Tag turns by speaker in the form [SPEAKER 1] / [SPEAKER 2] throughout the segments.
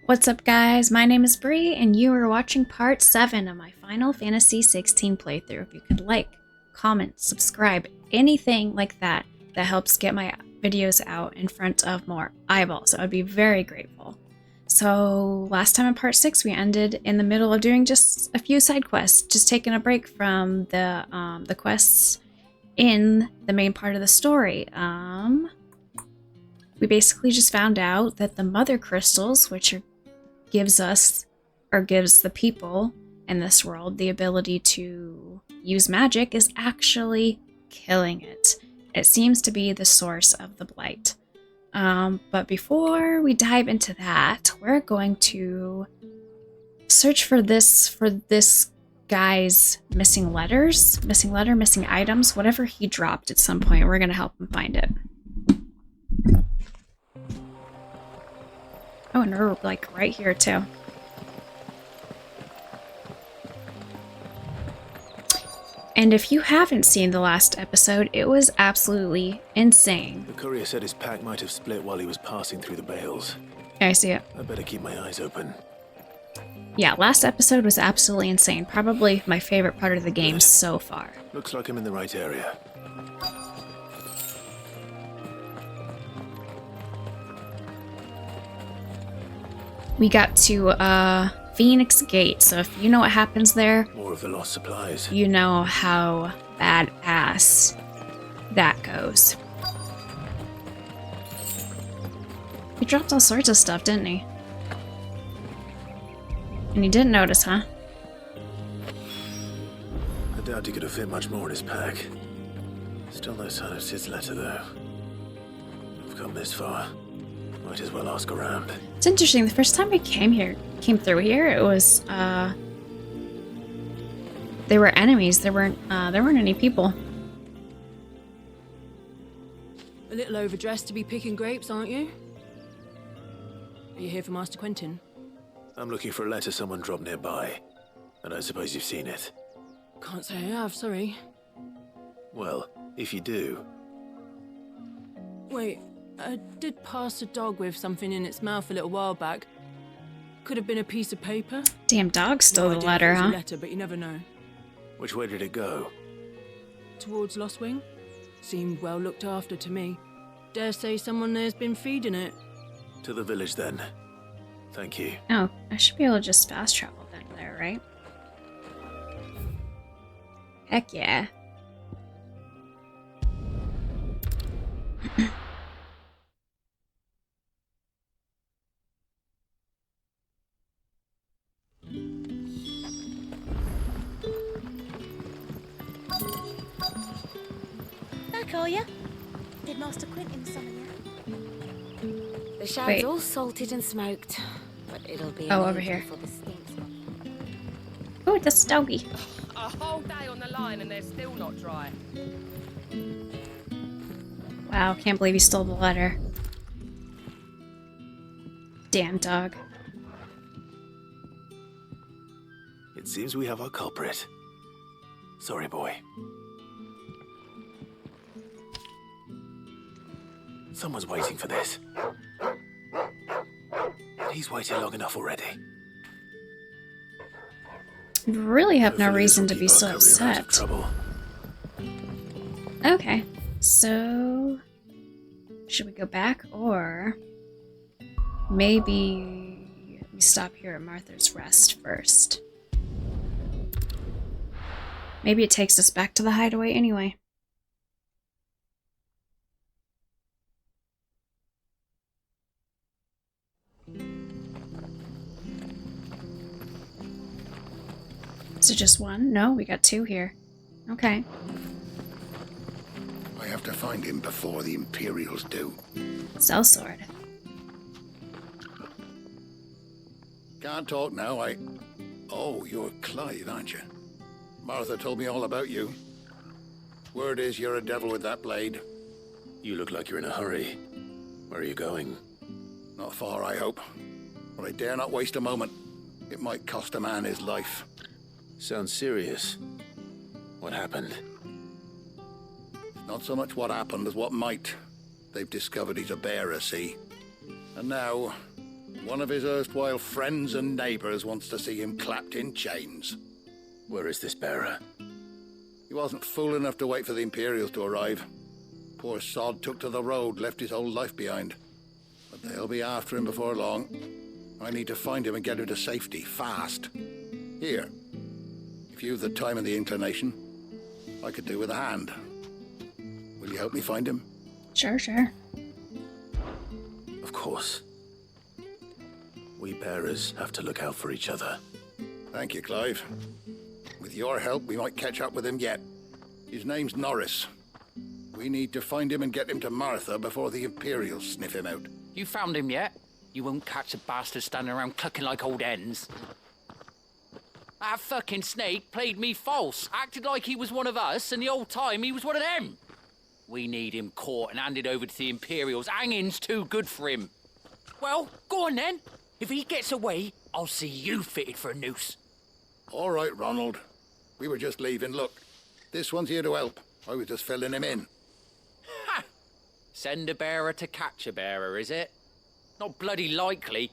[SPEAKER 1] What's up, guys? My name is Bree, and you are watching part 7 of my Final Fantasy 16 playthrough. If you could like, comment, subscribe, anything like that that helps get my videos out in front of more eyeballs, I would be very grateful. So last time in part 6, we ended in the middle of doing just a few side quests, just taking a break from the quests in the main part of the story. We basically just found out that the mother crystals, which gives the people in this world the ability to use magic, is actually killing it. It seems to be the source of the blight. But before we dive into that, we're going to search for this guy's missing items, whatever he dropped at some point. We're gonna help him find it. Oh, and we're like right here too. And if you haven't seen the last episode, it was absolutely insane.
[SPEAKER 2] The courier said his pack might have split while he was passing through the bales.
[SPEAKER 1] Yeah, I see it.
[SPEAKER 2] I better keep my eyes open.
[SPEAKER 1] Yeah, last episode was absolutely insane. Probably my favorite part of the game so far.
[SPEAKER 2] Looks like I'm in the right area.
[SPEAKER 1] We got to Phoenix Gate, so if you know what happens there,
[SPEAKER 2] More of the lost supplies.
[SPEAKER 1] you know how badass that goes. He dropped all sorts of stuff, didn't he? And you didn't notice, huh?
[SPEAKER 2] I doubt he could have fit much more in his pack. Still no sign of Sid's letter, though. I've come this far. Might as well ask around.
[SPEAKER 1] It's interesting, the first time we came through here, it was, they were enemies. There weren't any people.
[SPEAKER 3] A little overdressed to be picking grapes, aren't you? Are you here for Master Quentin?
[SPEAKER 2] I'm looking for a letter someone dropped nearby. And I suppose you've seen it.
[SPEAKER 3] Can't say I have, sorry.
[SPEAKER 2] Well, if you do...
[SPEAKER 3] Wait, I did pass a dog with something in its mouth a little while back. Could have been a piece of paper.
[SPEAKER 1] Damn dog stole
[SPEAKER 3] No
[SPEAKER 1] the
[SPEAKER 3] idea if it
[SPEAKER 1] letter,
[SPEAKER 3] was
[SPEAKER 1] huh?
[SPEAKER 3] a letter, but you never know.
[SPEAKER 2] Which way did it go?
[SPEAKER 3] Towards Lost Wing? Seemed well looked after to me. Dare say someone there's been feeding it.
[SPEAKER 2] To the village, then. Thank you.
[SPEAKER 1] Oh, I should be able to just fast travel then there, right? Heck yeah.
[SPEAKER 4] Back, are ya? Did Master Quentin summon ya?
[SPEAKER 5] The shad's
[SPEAKER 1] Wait.
[SPEAKER 5] all salted and smoked, but it'll be
[SPEAKER 1] Oh,
[SPEAKER 5] an
[SPEAKER 1] over
[SPEAKER 5] age
[SPEAKER 1] here.
[SPEAKER 5] before the stinks.
[SPEAKER 1] Oh, that's a doggy.
[SPEAKER 6] A whole day on the line and they're still not dry.
[SPEAKER 1] Wow, can't believe he stole the letter. Damn dog.
[SPEAKER 2] It seems we have our culprit. Sorry, boy. Someone's waiting for this. And he's waited long enough already.
[SPEAKER 1] Really have no
[SPEAKER 2] Hopefully this
[SPEAKER 1] reason
[SPEAKER 2] will
[SPEAKER 1] to
[SPEAKER 2] keep
[SPEAKER 1] be
[SPEAKER 2] our
[SPEAKER 1] so
[SPEAKER 2] career out of
[SPEAKER 1] upset.
[SPEAKER 2] trouble.
[SPEAKER 1] Okay, so should we go back, or maybe we stop here at Martha's Rest first? Maybe it takes us back to the hideaway anyway. Is it just one? No, we got two here. Okay.
[SPEAKER 7] I have to find him before the Imperials do.
[SPEAKER 1] Sellsword.
[SPEAKER 7] Can't talk now, Oh, you're Clyde, aren't you? Martha told me all about you. Word is you're a devil with that blade.
[SPEAKER 2] You look like you're in a hurry. Where are you going?
[SPEAKER 7] Not far, I hope. But I dare not waste a moment. It might cost a man his life.
[SPEAKER 2] Sounds serious. What happened?
[SPEAKER 7] Not so much what happened as what might. They've discovered he's a bearer, see? And now, One of his erstwhile friends and neighbours wants to see him clapped in chains.
[SPEAKER 2] Where is this bearer?
[SPEAKER 7] He wasn't fool enough to wait for the Imperials to arrive. Poor sod took to the road, left his whole life behind. But they'll be after him before long. I need to find him and get him to safety, fast. Here, if you've the time and the inclination, I could do with a hand. Will you help me find him?
[SPEAKER 1] Sure, sure.
[SPEAKER 2] Of course. We bearers have to look out for each other.
[SPEAKER 7] Thank you, Clive. With your help, we might catch up with him yet. His name's Norris. We need to find him and get him to Martha before the Imperials sniff him out.
[SPEAKER 8] You found him yet? You won't catch a bastard standing around clucking like old hens. That fucking snake played me false, acted like he was one of us, and the whole time he was one of them. We need him caught and handed over to the Imperials. Hanging's too good for him. Well, go on then. If he gets away, I'll see you fitted for a noose.
[SPEAKER 7] All right, Ronald. We were just leaving. Look, this one's here to help. I was just filling him in.
[SPEAKER 8] Ha! Send a bearer to catch a bearer, is it? Not bloody likely.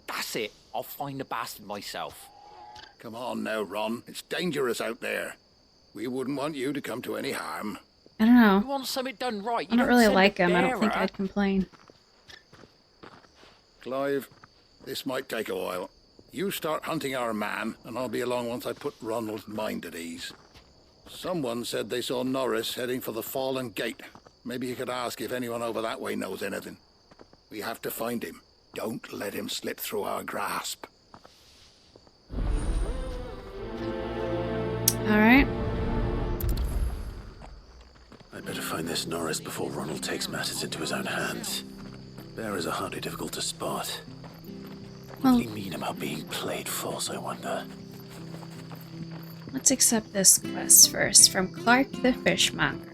[SPEAKER 8] That's it. I'll find the bastard myself.
[SPEAKER 7] Come on now, Ron. It's dangerous out there. We wouldn't want you to come to any harm.
[SPEAKER 1] I don't know.
[SPEAKER 8] You want something done right.
[SPEAKER 1] I don't really like him. I don't think I'd complain.
[SPEAKER 7] Clive, this might take a while. You start hunting our man, and I'll be along once I put Ronald's mind at ease. Someone said they saw Norris heading for the Fallen Gate. Maybe you could ask if anyone over that way knows anything. We have to find him. Don't let him slip through our grasp.
[SPEAKER 1] Alright.
[SPEAKER 2] I'd better find this Norris before Ronald takes matters into his own hands. Bearers are hardly difficult to spot. What do you mean about being played false, I wonder?
[SPEAKER 1] Let's accept this quest first from Clark the Fishmonger.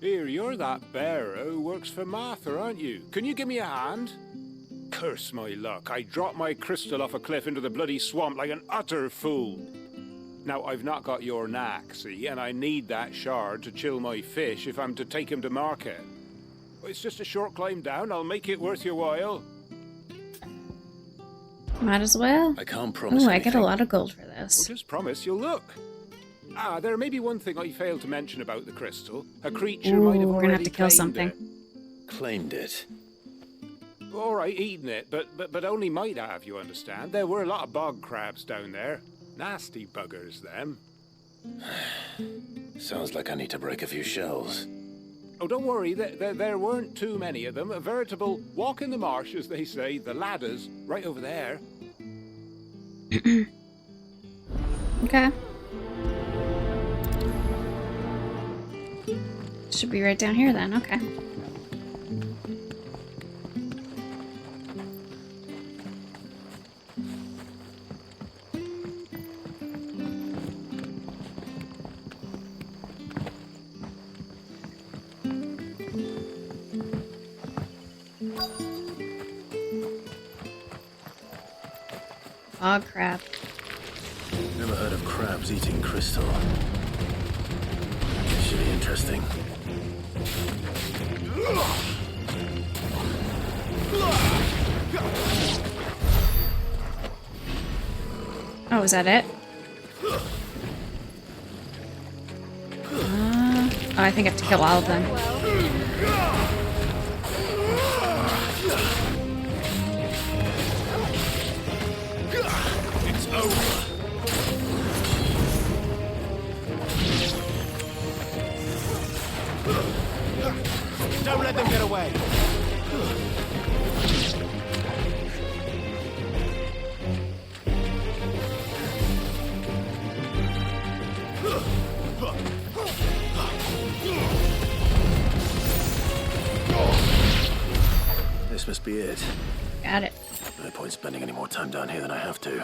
[SPEAKER 9] Here, you're that bearer who works for Martha, aren't you? Can you give me a hand? Curse my luck. I dropped my crystal off a cliff into the bloody swamp like an utter fool. Now, I've not got your knack, see, and I need that shard to chill my fish if I'm to take him to market. It's just a short climb down. I'll make it worth your while.
[SPEAKER 1] Might as well.
[SPEAKER 2] I can't promise
[SPEAKER 1] Ooh,
[SPEAKER 2] anything.
[SPEAKER 1] I get a lot of gold for
[SPEAKER 9] Well,
[SPEAKER 1] this.
[SPEAKER 9] just promise you'll look. Ah, there may be one thing I failed to mention about the crystal. A creature
[SPEAKER 1] Ooh,
[SPEAKER 9] might have
[SPEAKER 1] we're
[SPEAKER 9] already
[SPEAKER 1] gonna have to kill
[SPEAKER 9] claimed
[SPEAKER 1] something.
[SPEAKER 9] it.
[SPEAKER 2] Claimed it.
[SPEAKER 9] All right, eating it, but only might have, you understand. There were a lot of bog crabs down there. Nasty buggers, them.
[SPEAKER 2] Sounds like I need to break a few shells.
[SPEAKER 9] Oh, don't worry, there weren't too many of them. A veritable walk in the marsh, as they say. The ladders, right over there.
[SPEAKER 1] Okay. Should be right down here then, okay. Fog crab.
[SPEAKER 2] Never heard of crabs eating crystal. Should be interesting.
[SPEAKER 1] Oh, is that it? Oh, I think I have to kill all of them.
[SPEAKER 2] It's over.
[SPEAKER 10] Don't let them get away.
[SPEAKER 2] This must be it.
[SPEAKER 1] Got it.
[SPEAKER 2] No point spending any more time down here than I have to.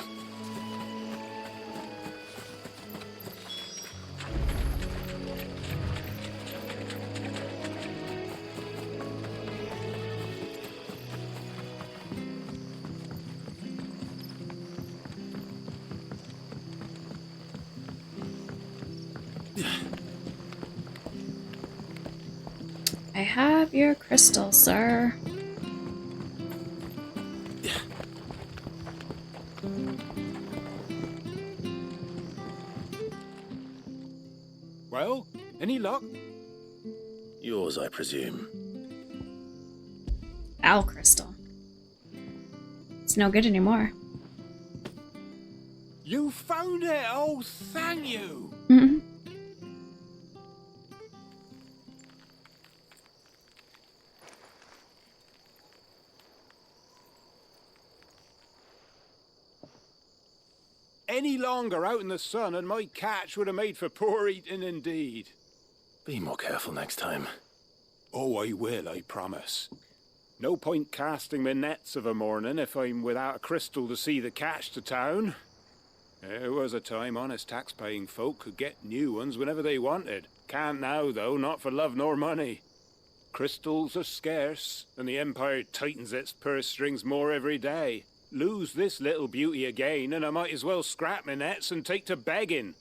[SPEAKER 1] I have your crystal, sir.
[SPEAKER 9] Well, any luck?
[SPEAKER 2] Yours, I presume.
[SPEAKER 1] Owl crystal. It's no good anymore.
[SPEAKER 9] You found it! Oh, thank you!
[SPEAKER 1] Mhm.
[SPEAKER 9] Any longer out in the sun and my catch would have made for poor eating indeed.
[SPEAKER 2] Be more careful next time.
[SPEAKER 9] Oh, I will, I promise. No point casting my nets of a morning if I'm without a crystal to see the catch to town. There was a time honest tax-paying folk could get new ones whenever they wanted. Can't now, though, not for love nor money. Crystals are scarce, and the Empire tightens its purse strings more every day. Lose this little beauty again, and I might as well scrap my nets and take to begging.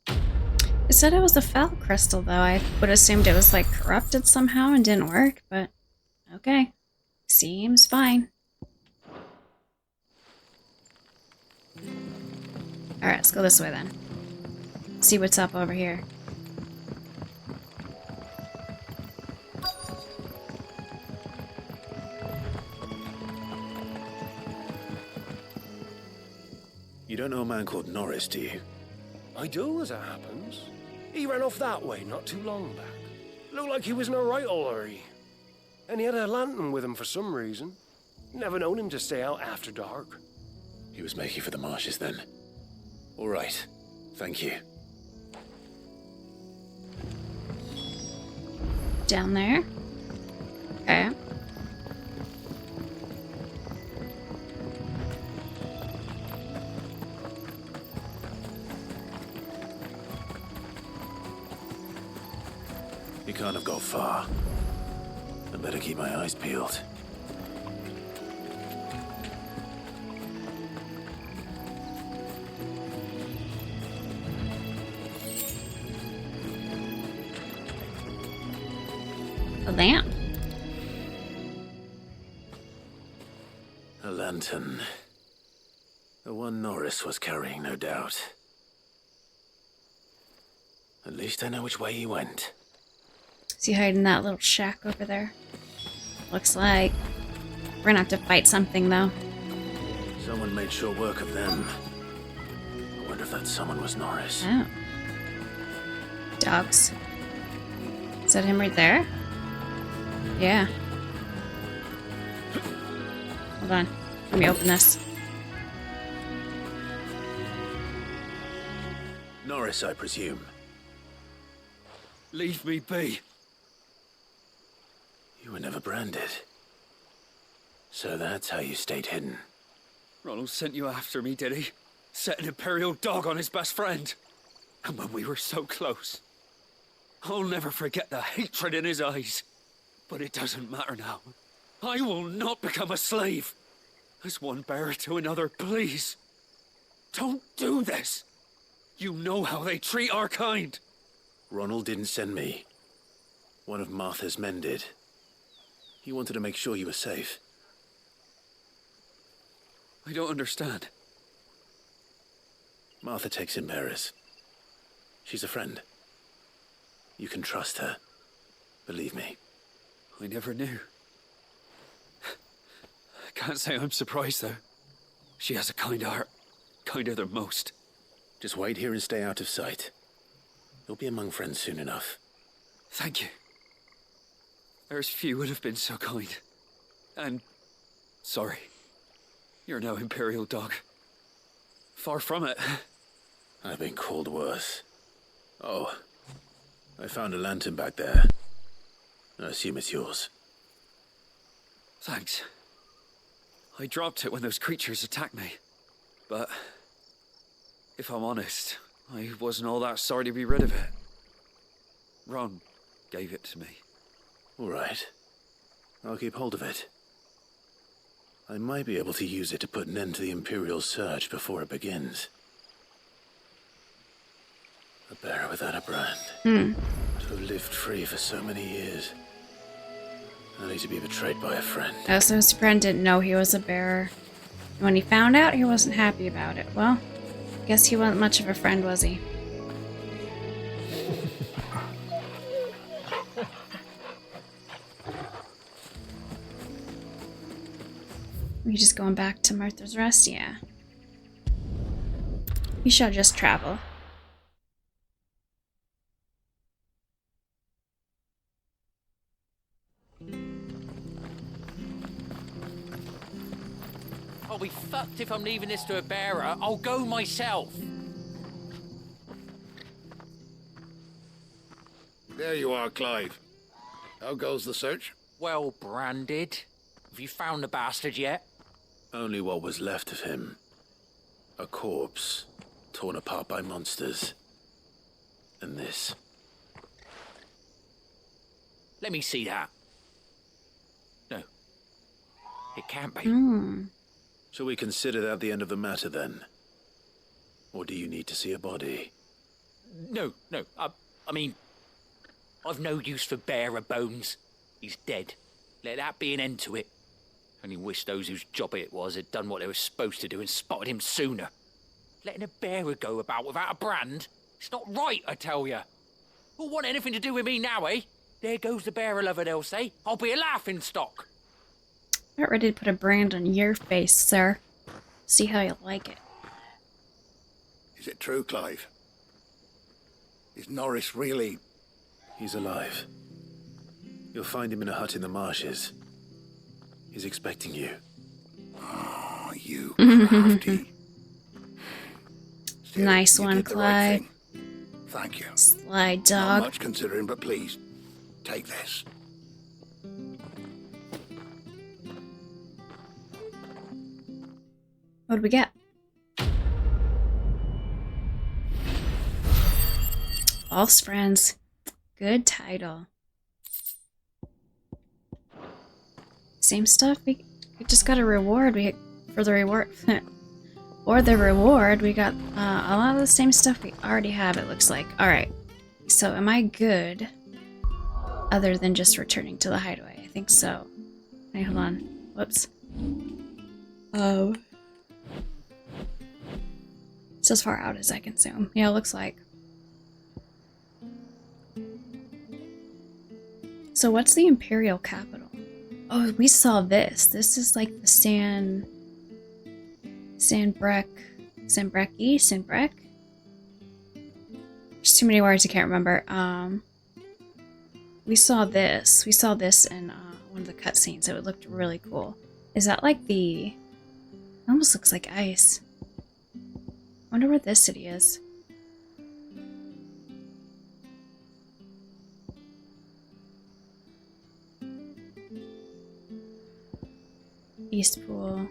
[SPEAKER 1] It said it was a foul crystal, though. I would assumed it was like corrupted somehow and didn't work, but okay. Seems fine. Alright, let's go this way then. See what's up over here.
[SPEAKER 2] You don't know a man called Norris, do you?
[SPEAKER 10] I do, as it happens. He ran off that way not too long back. Looked like he was in a right old hurry. And he had a lantern with him for some reason. Never known him to stay out after dark.
[SPEAKER 2] He was making for the marshes then. All right. Thank you.
[SPEAKER 1] Down there. Okay.
[SPEAKER 2] You can't have got far. I better keep my eyes peeled.
[SPEAKER 1] A lamp.
[SPEAKER 2] A lantern. The one Norris was carrying, no doubt. At least I know which way he went.
[SPEAKER 1] Is he hiding in that little shack over there? Looks like. We're gonna have to fight something, though.
[SPEAKER 2] Someone made sure work of them. I wonder if that someone was Norris.
[SPEAKER 1] Oh. Dogs. Is that him right there? Yeah. Hold on. Let me open this.
[SPEAKER 2] Norris, I presume.
[SPEAKER 10] Leave me be.
[SPEAKER 2] You were never branded. So that's how you stayed hidden.
[SPEAKER 10] Ronald sent you after me, did he? Set an Imperial dog on his best friend. And when we were so close. I'll never forget the hatred in his eyes. But it doesn't matter now. I will not become a slave. As one bearer to another, please. Don't do this. You know how they treat our kind.
[SPEAKER 2] Ronald didn't send me. One of Martha's men did. He wanted to make sure you were safe.
[SPEAKER 10] I don't understand.
[SPEAKER 2] Martha takes in bearers. She's a friend. You can trust her. Believe me.
[SPEAKER 10] I never knew. I can't say I'm surprised, though. She has a kind heart. Kinder than most.
[SPEAKER 2] Just wait here and stay out of sight. You'll be among friends soon enough.
[SPEAKER 10] Thank you. There's few would have been so kind. And sorry. You're no Imperial dog. Far from it.
[SPEAKER 2] I've been called worse. Oh, I found a lantern back there. I assume it's yours.
[SPEAKER 10] Thanks. I dropped it when those creatures attacked me. But if I'm honest, I wasn't all that sorry to be rid of it. Ron gave it to me.
[SPEAKER 2] All right. I'll keep hold of it. I might be able to use it to put an end to the Imperial search before it begins. A bearer without a brand. To have lived free for so many years. Only to be betrayed by a friend.
[SPEAKER 1] Oh, so his friend didn't know he was a bearer. And when he found out, he wasn't happy about it. Well, guess he wasn't much of a friend, was he? We just going back to Martha's Rest? Yeah. We shall just travel.
[SPEAKER 8] I'll be fucked if I'm leaving this to a bearer. I'll go myself.
[SPEAKER 7] There you are, Clive. How goes the search?
[SPEAKER 8] Well branded. Have you found the bastard yet?
[SPEAKER 2] Only what was left of him. A corpse, torn apart by monsters. And this.
[SPEAKER 8] Let me see that. No. It can't be.
[SPEAKER 2] Shall we consider that the end of the matter, then? Or do you need to see a body?
[SPEAKER 8] No. I mean, I've no use for bearer bones. He's dead. Let that be an end to it. Only wish those whose job it was had done what they were supposed to do and spotted him sooner. Letting a bearer go about without a brand? It's not right, I tell you. Who'll want anything to do with me now, eh? There goes the bearer lover, they'll say. I'll be a laughing stock.
[SPEAKER 1] Not ready to put a brand on your face, sir. See how you like it.
[SPEAKER 7] Is it true, Clive? Is Norris really...
[SPEAKER 2] He's alive. You'll find him in a hut in the marshes. He's expecting you.
[SPEAKER 7] Oh, you crafty. Still,
[SPEAKER 1] Nice
[SPEAKER 7] you
[SPEAKER 1] one,
[SPEAKER 7] did the right
[SPEAKER 1] Clive.
[SPEAKER 7] thing. Thank you.
[SPEAKER 1] Sly
[SPEAKER 7] Not
[SPEAKER 1] dog.
[SPEAKER 7] much considering, but please, take this.
[SPEAKER 1] What do we get? False Friends. Good title. Same stuff. We just got a reward. For the reward, or the reward, we got a lot of the same stuff we already have. It looks like. All right. So, am I good? Other than just returning to the hideaway, I think so. Hey, hold on. Whoops. Oh. It's as far out as I can zoom. Yeah, it looks like. So what's the Imperial capital? Oh, we saw this. This is like the Sanbreque? There's too many words I can't remember. We saw this. We saw this in one of the cutscenes, so it looked really cool. Is that like the... It almost looks like ice. I wonder where this city is. Eastpool.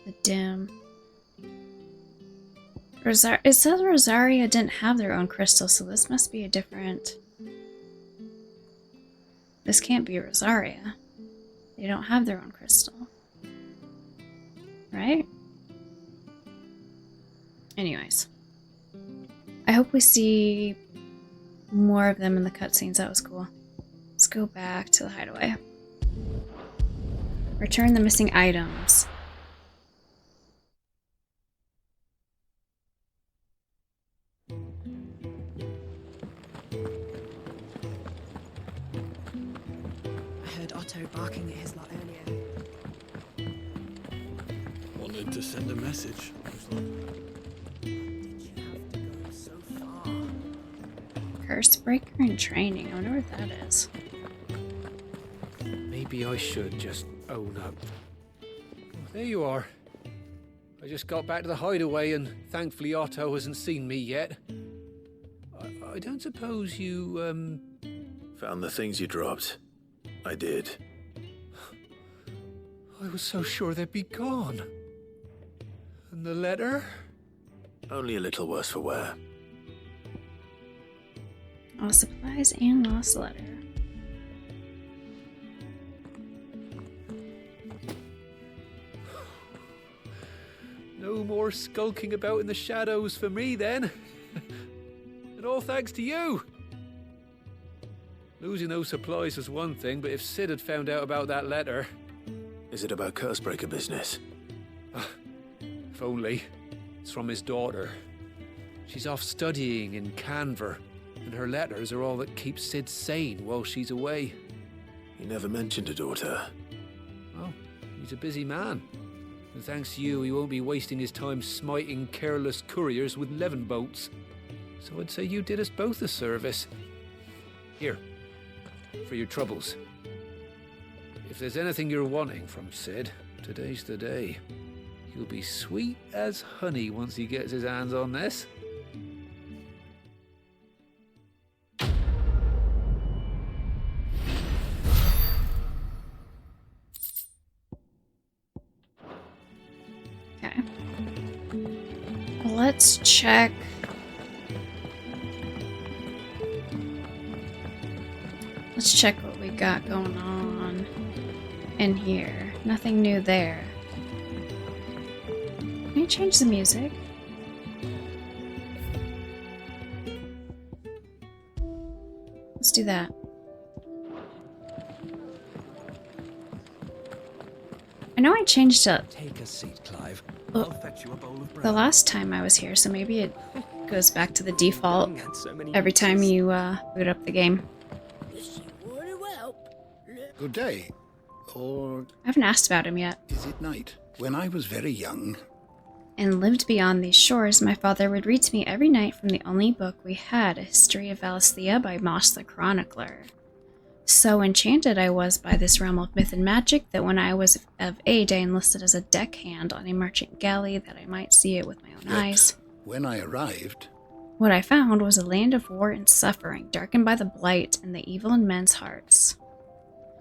[SPEAKER 1] The Dim. It says Rosaria didn't have their own crystal, so this must be a different... This can't be Rosaria. They don't have their own crystal. Right? Anyways. I hope we see more of them in the cutscenes. That was cool. Let's go back to the hideaway. Return the missing items.
[SPEAKER 3] I heard Otto barking at his lot earlier.
[SPEAKER 2] Wanted to send a message.
[SPEAKER 3] Did you have to go so far?
[SPEAKER 1] Curse Breaker in training. I wonder what that is.
[SPEAKER 9] Maybe I should just own up. There you are. I just got back to the hideaway and thankfully Otto hasn't seen me yet. I don't suppose you,
[SPEAKER 2] Found the things you dropped. I did.
[SPEAKER 9] I was so sure they'd be gone. And the letter?
[SPEAKER 2] Only a little worse for wear.
[SPEAKER 1] All supplies and lost letter.
[SPEAKER 9] No more skulking about in the shadows for me then. And all thanks to you. Losing those supplies was one thing, but if Sid had found out about that letter...
[SPEAKER 2] Is it about Cursebreaker business?
[SPEAKER 9] If only. It's from his daughter. She's off studying in Canver, and her letters are all that keep Sid sane while she's away.
[SPEAKER 2] He never mentioned a daughter.
[SPEAKER 9] Oh,
[SPEAKER 11] He's a busy man. And thanks to you, he won't be wasting his time smiting careless couriers with levin boats. So I'd say you did us both a service. Here, for your troubles. If there's anything you're wanting from Sid, today's the day. He'll be sweet as honey once he gets his hands on this.
[SPEAKER 1] Okay. Let's check. Let's check what we got going on in here. Nothing new there. Can you change the music? Let's do that. I know I changed it.
[SPEAKER 12] Take a seat, Clive. I'll fetch you a bowl of bread.
[SPEAKER 1] The last time I was here, so maybe it goes back to the default every time you boot up the game.
[SPEAKER 7] Good day. Or
[SPEAKER 1] I haven't asked about him yet.
[SPEAKER 7] is it night? When I was very young,
[SPEAKER 1] And lived beyond these shores, my father would read to me every night from the only book we had, A History of Valisthea by Moss the Chronicler. So enchanted I was by this realm of myth and magic that when I was of age I enlisted as a deckhand on a merchant galley that I might see it with my own eyes.
[SPEAKER 7] when I arrived,
[SPEAKER 1] What I found was a land of war and suffering, darkened by the blight and the evil in men's hearts.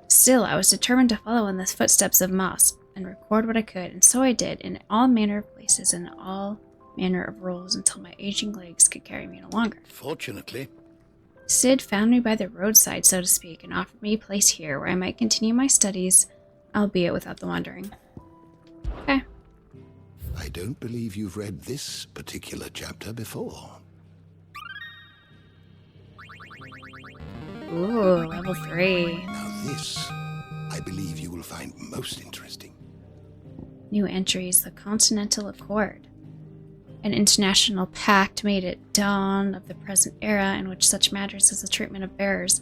[SPEAKER 1] Still, I was determined to follow in the footsteps of Moss and record what I could, and so I did, in all manner of places and all manner of roles until my aging legs could carry me no longer.
[SPEAKER 7] fortunately,
[SPEAKER 1] Sid found me by the roadside, so to speak, and offered me a place here where I might continue my studies, albeit without the wandering. Okay.
[SPEAKER 7] I don't believe you've read this particular chapter before.
[SPEAKER 1] Ooh, level 3.
[SPEAKER 7] Now this, I believe you will find most interesting.
[SPEAKER 1] New entries, the Continental Accord. An international pact made at dawn of the present era in which such matters as the treatment of bearers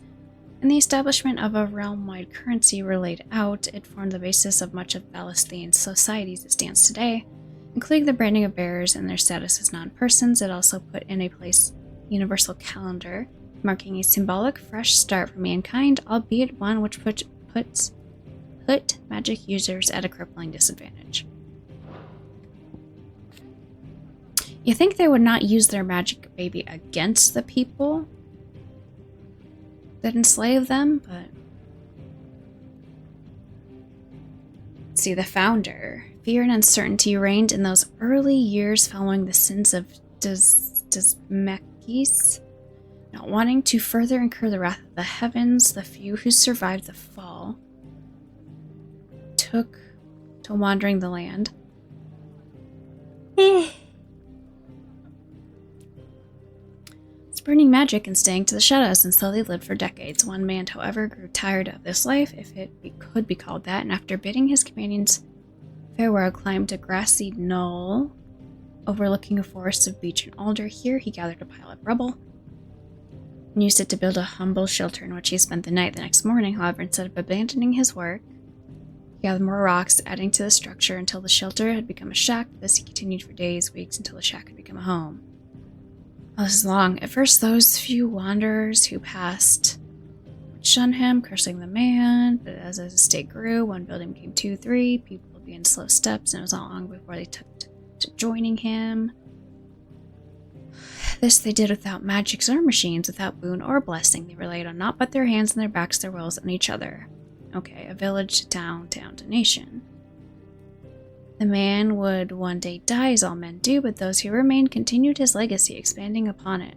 [SPEAKER 1] and the establishment of a realm-wide currency were laid out. It formed the basis of much of Valisthean society as it stands today, including the branding of bearers and their status as non-persons. It also put in a place universal calendar, marking a symbolic fresh start for mankind, albeit one which put magic users at a crippling disadvantage. You think they would not use their magic maybe against the people that enslave them, but... See, the founder. Fear and uncertainty reigned in those early years following the sins of Desmekis. Not wanting to further incur the wrath of the heavens, the few who survived the fall took to wandering the land. Burning magic and staying to the shadows, and so they lived for decades. One man, however, grew tired of this life, if it could be called that, and after bidding his companions farewell, climbed a grassy knoll overlooking a forest of beech and alder. Here he gathered a pile of rubble and used it to build a humble shelter in which he spent the night. The next morning, however, instead of abandoning his work, he gathered more rocks, adding to the structure until the shelter had become a shack. This he continued for days, weeks, until the shack had become a home. Oh, this is long. At first, those few wanderers who passed would shun him, cursing the man, but as his estate grew, one building became 2, 3, people began slow steps, and it was not long before they took to joining him. This they did without magics or machines, without boon or blessing. They relied on naught but their hands and their backs, their wills, and each other. Okay, a village to town, town to nation. The man would one day die, as all men do, but those who remained continued his legacy, expanding upon it.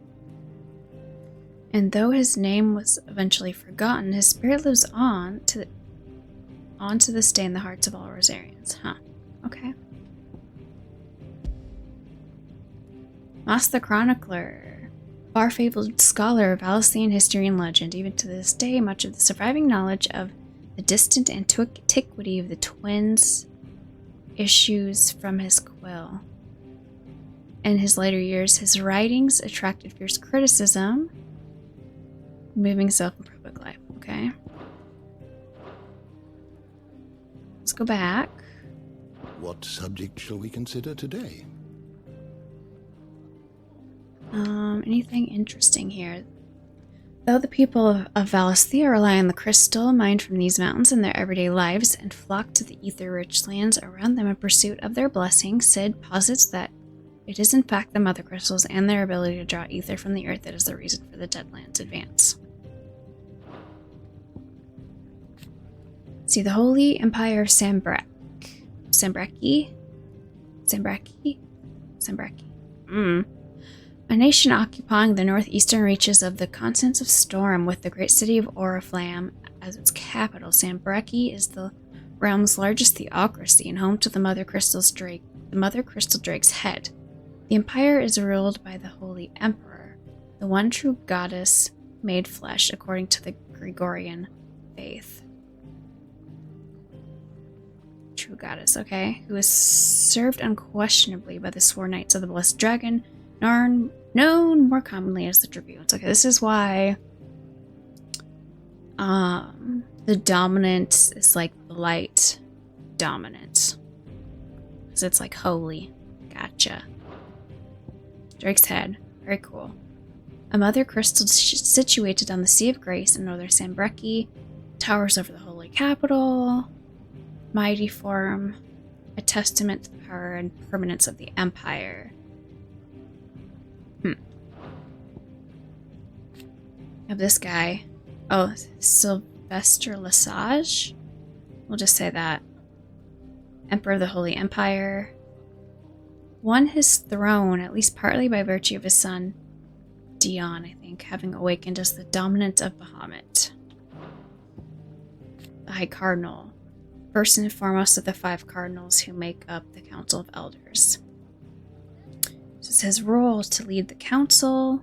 [SPEAKER 1] And though his name was eventually forgotten, his spirit lives on to this day in the hearts of all Rosarians. Huh. Okay. Moss the Chronicler, far-fabled scholar of Valisthean history and legend. Even to this day, much of the surviving knowledge of the distant antiquity of the twins issues from his quill. In his later years, his writings attracted fierce criticism, removing self from public life. Okay. go back.
[SPEAKER 7] What subject shall we consider today?
[SPEAKER 1] Anything interesting here? Though the people of Valisthea rely on the crystal mined from these mountains in their everyday lives and flock to the ether-rich lands around them in pursuit of their blessing, Sid posits that it is in fact the mother crystals and their ability to draw ether from the earth that is the reason for the Deadlands' advance. See, the Holy Empire of Sambraki? A nation occupying the northeastern reaches of the continents of Storm, with the great city of Oriflamme as its capital. Sambraki is the realm's largest theocracy and home to the Mother Crystal Drake's head. The empire is ruled by the Holy Emperor, the one true goddess made flesh according to the Gregorian faith. True goddess, okay, who is served unquestionably by the sworn knights of the Blessed Dragon, known more commonly as the Dragoons. Okay, this is why the dominant is like the light dominant, because it's like holy. Gotcha. Drake's head, very cool. A mother crystal situated on the Sea of Grace in northern Sambraki, towers over the holy capital. Mighty form, a testament to the power and permanence of the empire. Of this guy. Oh, Sylvester Lesage? We'll just say that. Emperor of the Holy Empire. Won his throne, at least partly by virtue of his son, Dion, I think, having awakened as the dominant of Bahamut. The High Cardinal. First and foremost of the 5 cardinals who make up the Council of Elders. This is his role to lead the council,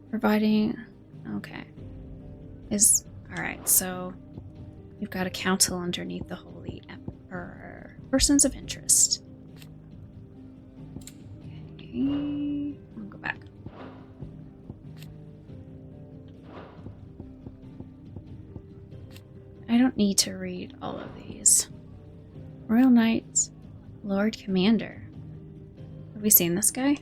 [SPEAKER 1] providing... Okay. Alright, so you've got a council underneath the Holy Emperor. Persons of interest. Okay. I'll go back. I don't need to read all of these. Royal Knights, Lord Commander. Have we seen this guy?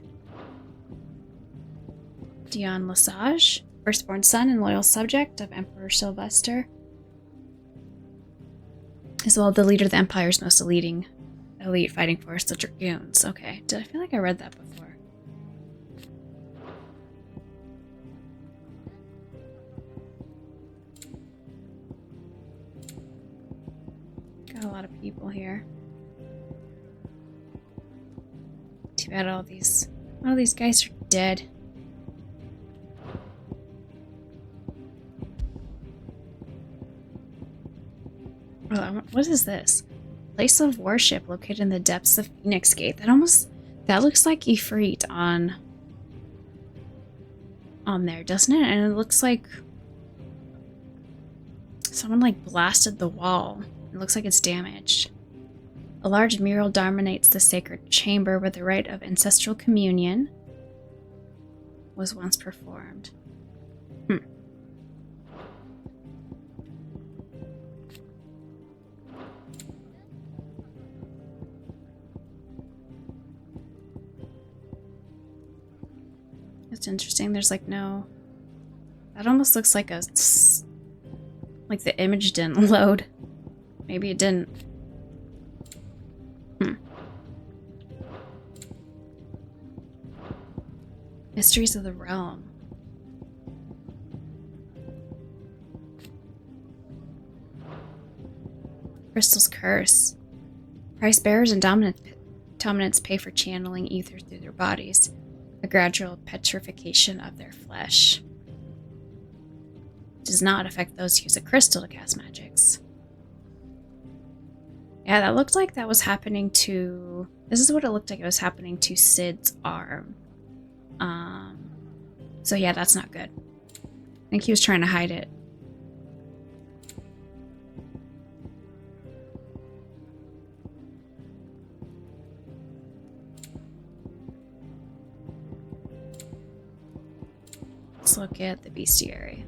[SPEAKER 1] Dion Lesage, firstborn son and loyal subject of Emperor Sylvester. As well, the leader of the Empire's most elite fighting force, the Dragoons. Okay, I feel like I read that before? Got a lot of people here. Too bad all these guys are dead. Oh, what is this? Place of worship located in the depths of Phoenix Gate. That looks like Ifrit on there, doesn't it? And it looks like someone like blasted the wall. It looks like it's damaged. A large mural dominates the sacred chamber where the rite of ancestral communion was once performed. It's interesting. There's like no... That almost looks like like the image didn't load. Maybe it didn't. Mysteries of the Realm. Crystal's Curse. Price bearers and dominants pay for channeling ether through their bodies. A gradual petrification of their flesh. Does not affect those who use a crystal to cast magics. Yeah, that looked like that was happening to... This is what it looked like it was happening to Sid's arm. So yeah, that's not good. I think he was trying to hide it. Let's look at the bestiary.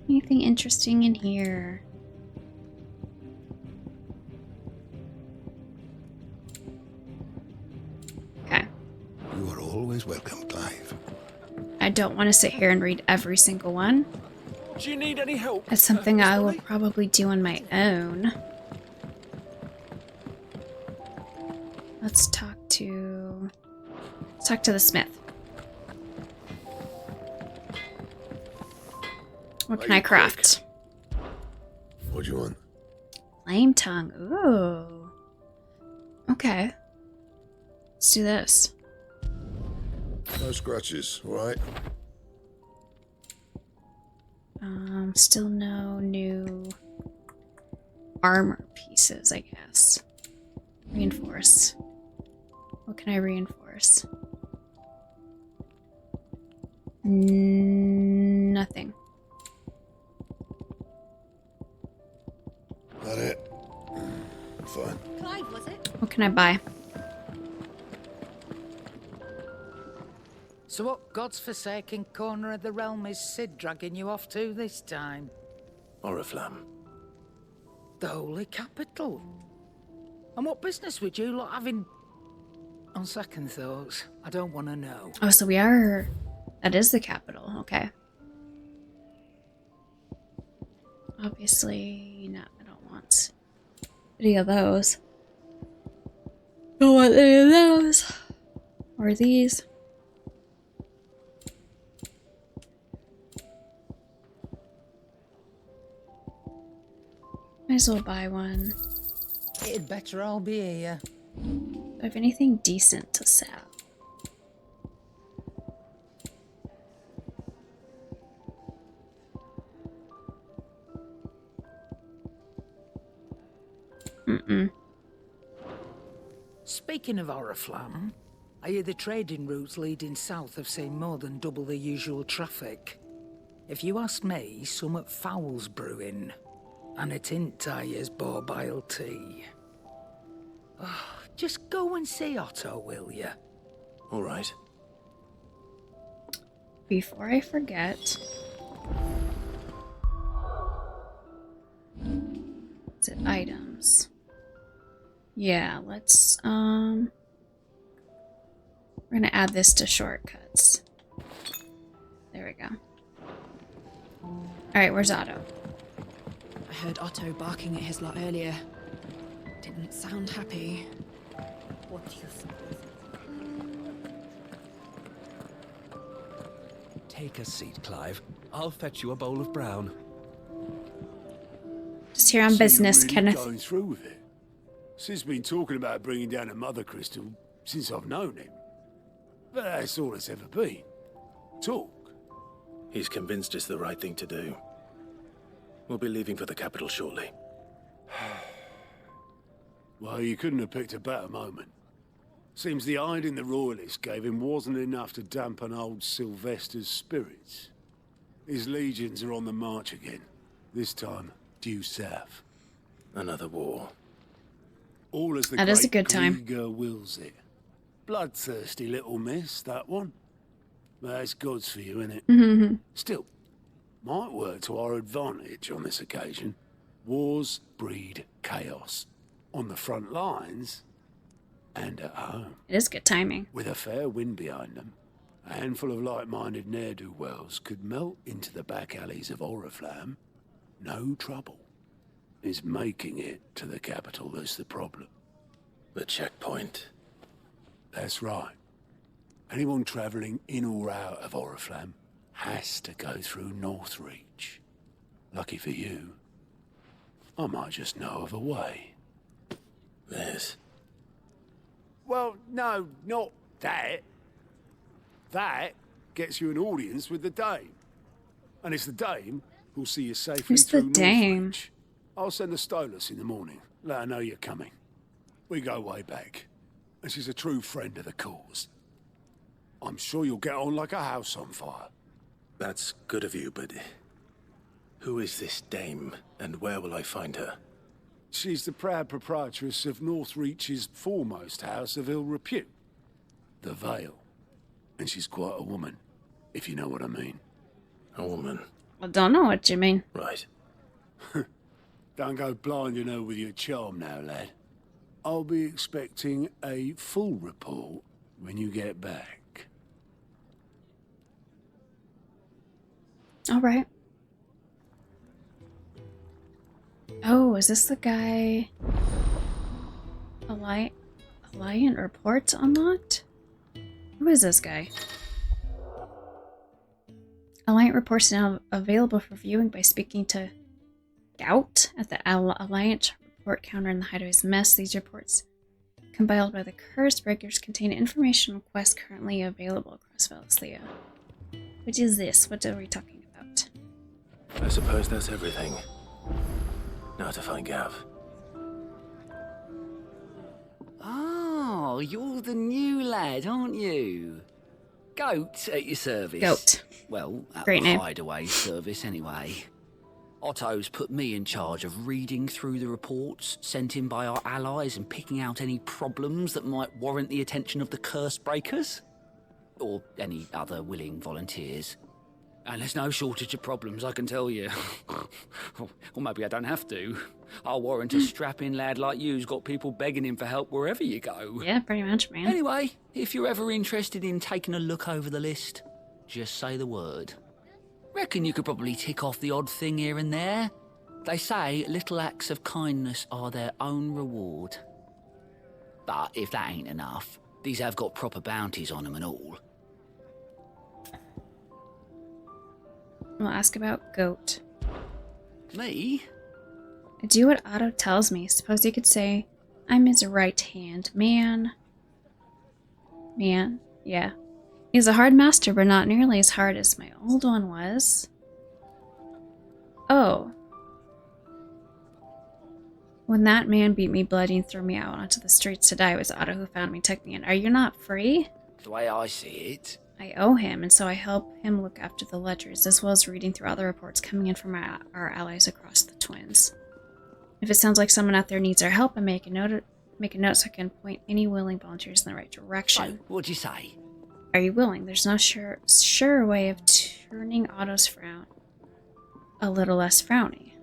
[SPEAKER 1] Anything interesting in here?
[SPEAKER 12] always welcome, Clive.
[SPEAKER 1] I don't want to sit here and read every single one.
[SPEAKER 9] Do you need any help?
[SPEAKER 1] It's something I will
[SPEAKER 9] Molly?
[SPEAKER 1] probably do on my own. Let's talk to the smith. What can I craft?
[SPEAKER 12] What do you want?
[SPEAKER 1] Flame tongue. Ooh. Okay. Let's do this.
[SPEAKER 12] No scratches, alright?
[SPEAKER 1] Still no new armor pieces, I guess. Reinforce. What can I reinforce? Nothing.
[SPEAKER 12] That it? Fine.
[SPEAKER 4] Clive, was it?
[SPEAKER 1] What can I buy?
[SPEAKER 13] So what God's forsaken corner of the realm is Sid dragging you off to this time?
[SPEAKER 2] Oriflamme.
[SPEAKER 13] The Holy Capital. And what business would you lot having? On second thoughts, I don't want to know.
[SPEAKER 1] Oh, so we are... That is the capital. Okay. Obviously, no, I don't want any of those. Don't want any of those. Or these. Might as well buy one.
[SPEAKER 13] It'd better all be here.
[SPEAKER 1] Do I have anything decent to sell?
[SPEAKER 13] Speaking of Oriflamme, I hear the trading routes leading south have seen more than double the usual traffic. If you ask me, summat foul's brewing. And it ain't Tyre's borbile tea. Oh, just go and see Otto, will ya?
[SPEAKER 2] All right.
[SPEAKER 1] Before I forget... Is it items? Yeah, let's, we're gonna add this to shortcuts. There we go. Alright, where's Otto?
[SPEAKER 14] I heard Otto barking at his lot earlier. Didn't sound happy.
[SPEAKER 4] What do you suppose?
[SPEAKER 12] Take a seat, Clive. I'll fetch you a bowl of brown.
[SPEAKER 1] Just here on business,
[SPEAKER 9] really
[SPEAKER 1] Kenneth.
[SPEAKER 9] Going through with it. Sid's been talking about bringing down a mother crystal since I've known him. But that's all it's ever been. Talk.
[SPEAKER 2] He's convinced it's the right thing to do. We'll be leaving for the capital shortly.
[SPEAKER 9] Well, you couldn't have picked a better moment. Seems the hiding the royalists gave him wasn't enough to dampen old Sylvester's spirits. His legions are on the march again. This time, due south.
[SPEAKER 2] Another war.
[SPEAKER 9] All as the
[SPEAKER 1] That is a
[SPEAKER 9] great
[SPEAKER 1] good time.
[SPEAKER 9] Krieger wills it. Bloodthirsty little miss, that one. That's God's for you, innit?
[SPEAKER 1] Mm-hmm.
[SPEAKER 9] Still, might work to our advantage on this occasion. Wars breed chaos. On the front lines and at home.
[SPEAKER 1] It is good timing.
[SPEAKER 9] With a fair wind behind them, a handful of like-minded ne'er-do-wells could melt into the back alleys of Oriflamme. No trouble. It's making it to the capital that's the problem.
[SPEAKER 2] The checkpoint.
[SPEAKER 9] That's right. Anyone travelling in or out of Oriflamme has to go through Northreach. Lucky for you, I might just know of a way.
[SPEAKER 2] Yes.
[SPEAKER 9] Well, no, not that. That gets you an audience with the Dame. And it's the Dame who'll see you safely
[SPEAKER 1] Who's the
[SPEAKER 9] through
[SPEAKER 1] Dame?
[SPEAKER 9] Northreach. I'll send the Stolas in the morning. Let her know you're coming. We go way back. And she's a true friend of the cause. I'm sure you'll get on like a house on fire.
[SPEAKER 2] That's good of you, but... Who is this dame, and where will I find her?
[SPEAKER 9] She's the proud proprietress of Northreach's foremost house of ill repute, the Vale. And she's quite a woman, if you know what I mean.
[SPEAKER 2] A woman?
[SPEAKER 1] I don't know what you mean.
[SPEAKER 2] Right.
[SPEAKER 9] Don't go blinding her with your charm now, lad. I'll be expecting a full report
[SPEAKER 2] when you get back.
[SPEAKER 1] All right. Oh, is this the guy? Alliant reports unlocked? Who is this guy? Alliant reports now available for viewing by speaking to Gout at the Alliant report counter in the Hideaway's mess. These reports, compiled by the Curse Breakers, contain information on quests currently available across Valencia. What is this? What are we talking about?
[SPEAKER 2] I suppose that's everything. Now to find Gav.
[SPEAKER 8] Oh, you're the new lad, aren't you? Goat at your service.
[SPEAKER 1] Goat.
[SPEAKER 8] Well, at
[SPEAKER 1] Great
[SPEAKER 8] the
[SPEAKER 1] name.
[SPEAKER 8] Hideaway service anyway. Otto's put me in charge of reading through the reports sent in by our allies and picking out any problems that might warrant the attention of the Curse Breakers. Or any other willing volunteers. And there's no shortage of problems, I can tell you. Or maybe I don't have to. I'll warrant a strapping lad like you's got people begging him for help wherever you go.
[SPEAKER 1] Yeah, pretty much, man.
[SPEAKER 8] Anyway, if you're ever interested in taking a look over the list, just say the word. Reckon you could probably tick off the odd thing here and there. They say little acts of kindness are their own reward. But if that ain't enough, these have got proper bounties on them and all.
[SPEAKER 1] We'll ask about Goat.
[SPEAKER 8] Me?
[SPEAKER 1] I do what Otto tells me. Suppose you could say, I'm his right-hand man. Man, yeah. He's a hard master, but not nearly as hard as my old one was. Oh. When that man beat me bloody and threw me out onto the streets to die, it was Otto who found me and took me in. Are you not free?
[SPEAKER 8] The way I see it.
[SPEAKER 1] I owe him, and so I help him look after the ledgers, as well as reading through all the reports coming in from our allies across the Twins. If it sounds like someone out there needs our help, I make a note so I can point any willing volunteers in the right direction.
[SPEAKER 8] Oh, what'd you say?
[SPEAKER 1] Are you willing? There's no sure way of turning Otto's frown a little less frowny.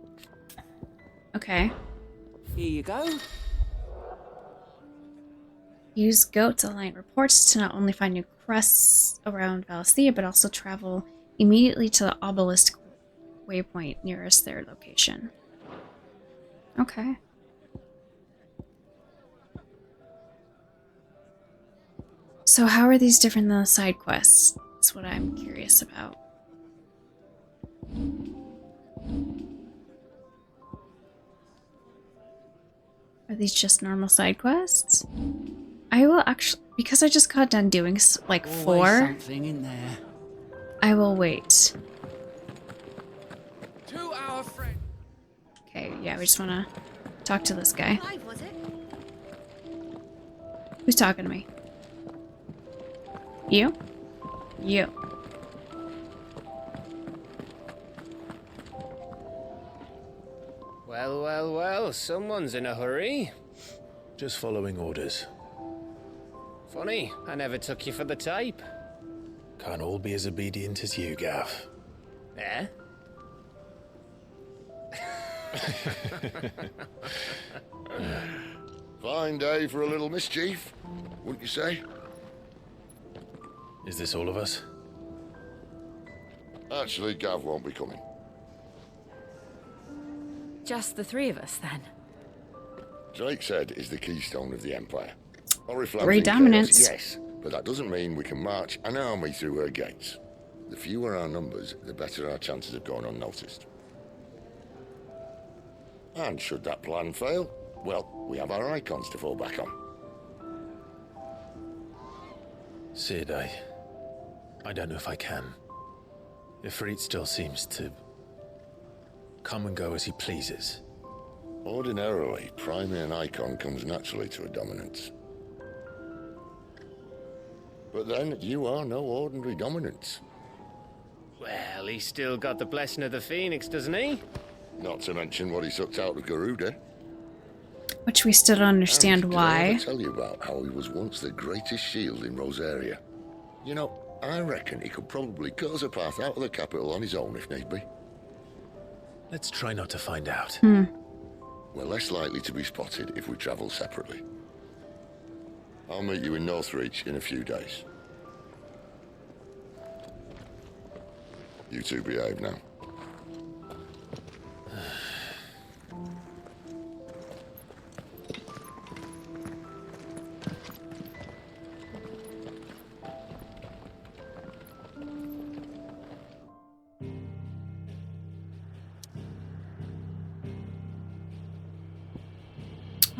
[SPEAKER 1] Okay.
[SPEAKER 8] Here you go.
[SPEAKER 1] Use Goat's Alliant reports to not only find new crests around Valencia, but also travel immediately to the obelisk waypoint nearest their location. Okay. So how are these different than the side quests? That's what I'm curious about. Are these just normal side quests? I will actually, because I just got done doing like
[SPEAKER 8] Always
[SPEAKER 1] 4.
[SPEAKER 8] something in there.
[SPEAKER 1] I will wait.
[SPEAKER 6] 2 hour friend.
[SPEAKER 1] Okay, yeah, we just want to talk to this guy.
[SPEAKER 4] Clive, was it?
[SPEAKER 1] Who's talking to me? You? You.
[SPEAKER 15] Well, well, well, someone's in a hurry.
[SPEAKER 2] Just following orders.
[SPEAKER 15] Funny, I never took you for the type.
[SPEAKER 2] Can't all be as obedient as you, Gav.
[SPEAKER 15] Eh?
[SPEAKER 7] Fine day for a little mischief, wouldn't you say?
[SPEAKER 2] Is this all of us?
[SPEAKER 7] Actually, Gav won't be coming.
[SPEAKER 5] Just the 3 of us, then.
[SPEAKER 7] Drake's Head is the keystone of the Empire. Oriflamme's
[SPEAKER 1] Great
[SPEAKER 7] in
[SPEAKER 1] dominance.
[SPEAKER 7] chaos, yes, but that doesn't mean we can march an army through her gates. The fewer our numbers, the better our chances of going unnoticed. And should that plan fail, well, we have our icons to fall back on.
[SPEAKER 2] Sid, I don't know if I can. Ifrit still seems to come and go as he pleases.
[SPEAKER 7] Ordinarily, priming an icon comes naturally to a dominance. But then, you are no ordinary dominance.
[SPEAKER 15] Well, he's still got the blessing of the Phoenix, doesn't he?
[SPEAKER 7] Not to mention what he sucked out of Garuda.
[SPEAKER 1] Which we still don't understand
[SPEAKER 7] And
[SPEAKER 1] why.
[SPEAKER 7] Did I ever tell you about how he was once the greatest shield in Rosaria? You know, I reckon he could probably cut us a path out of the capital on his own if need be.
[SPEAKER 2] Let's try not to find out.
[SPEAKER 7] We're less likely to be spotted if we travel separately.
[SPEAKER 16] I'll meet you in Northreach in a few days. You two behave now.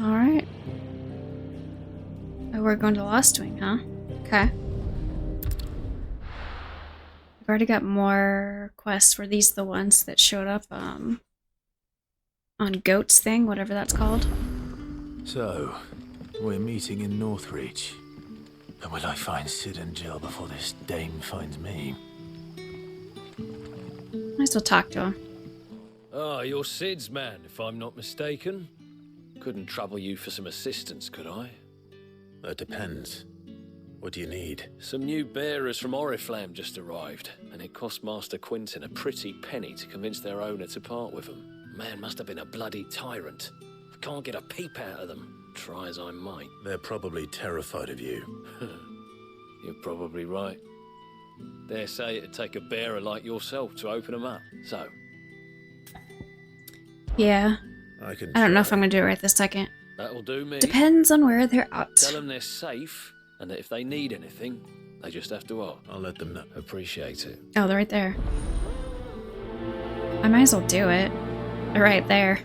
[SPEAKER 1] Alright. Oh, we're going to Lost Wing, huh? Okay. I've already got more quests. Were these the ones that showed up on Goat's thing, whatever that's called?
[SPEAKER 2] So, we're meeting in Northreach. And will I find Sid and Jill before this dame finds me?
[SPEAKER 1] Might as well talk to him.
[SPEAKER 17] Ah, you're Sid's man, if I'm not mistaken. Couldn't trouble you for some assistance, could I?
[SPEAKER 2] That depends. What do you need?
[SPEAKER 17] Some new bearers from Oriflamme just arrived, and it cost Master Quinton a pretty penny to convince their owner to part with them. Man must have been a bloody tyrant. I can't get a peep out of them, try as I might.
[SPEAKER 2] They're probably terrified of you.
[SPEAKER 17] You're probably right. Dare say it'd take a bearer like yourself to open them up. So,
[SPEAKER 1] Yeah. I don't know if I'm going to do it right this second.
[SPEAKER 17] that'll do me.
[SPEAKER 1] Depends on where they're at.
[SPEAKER 17] Tell them they're safe, and that if they need anything, they just have to ask.
[SPEAKER 2] I'll let them know.
[SPEAKER 17] Appreciate it.
[SPEAKER 1] Oh, they're right there. I might as well do it. They're right there.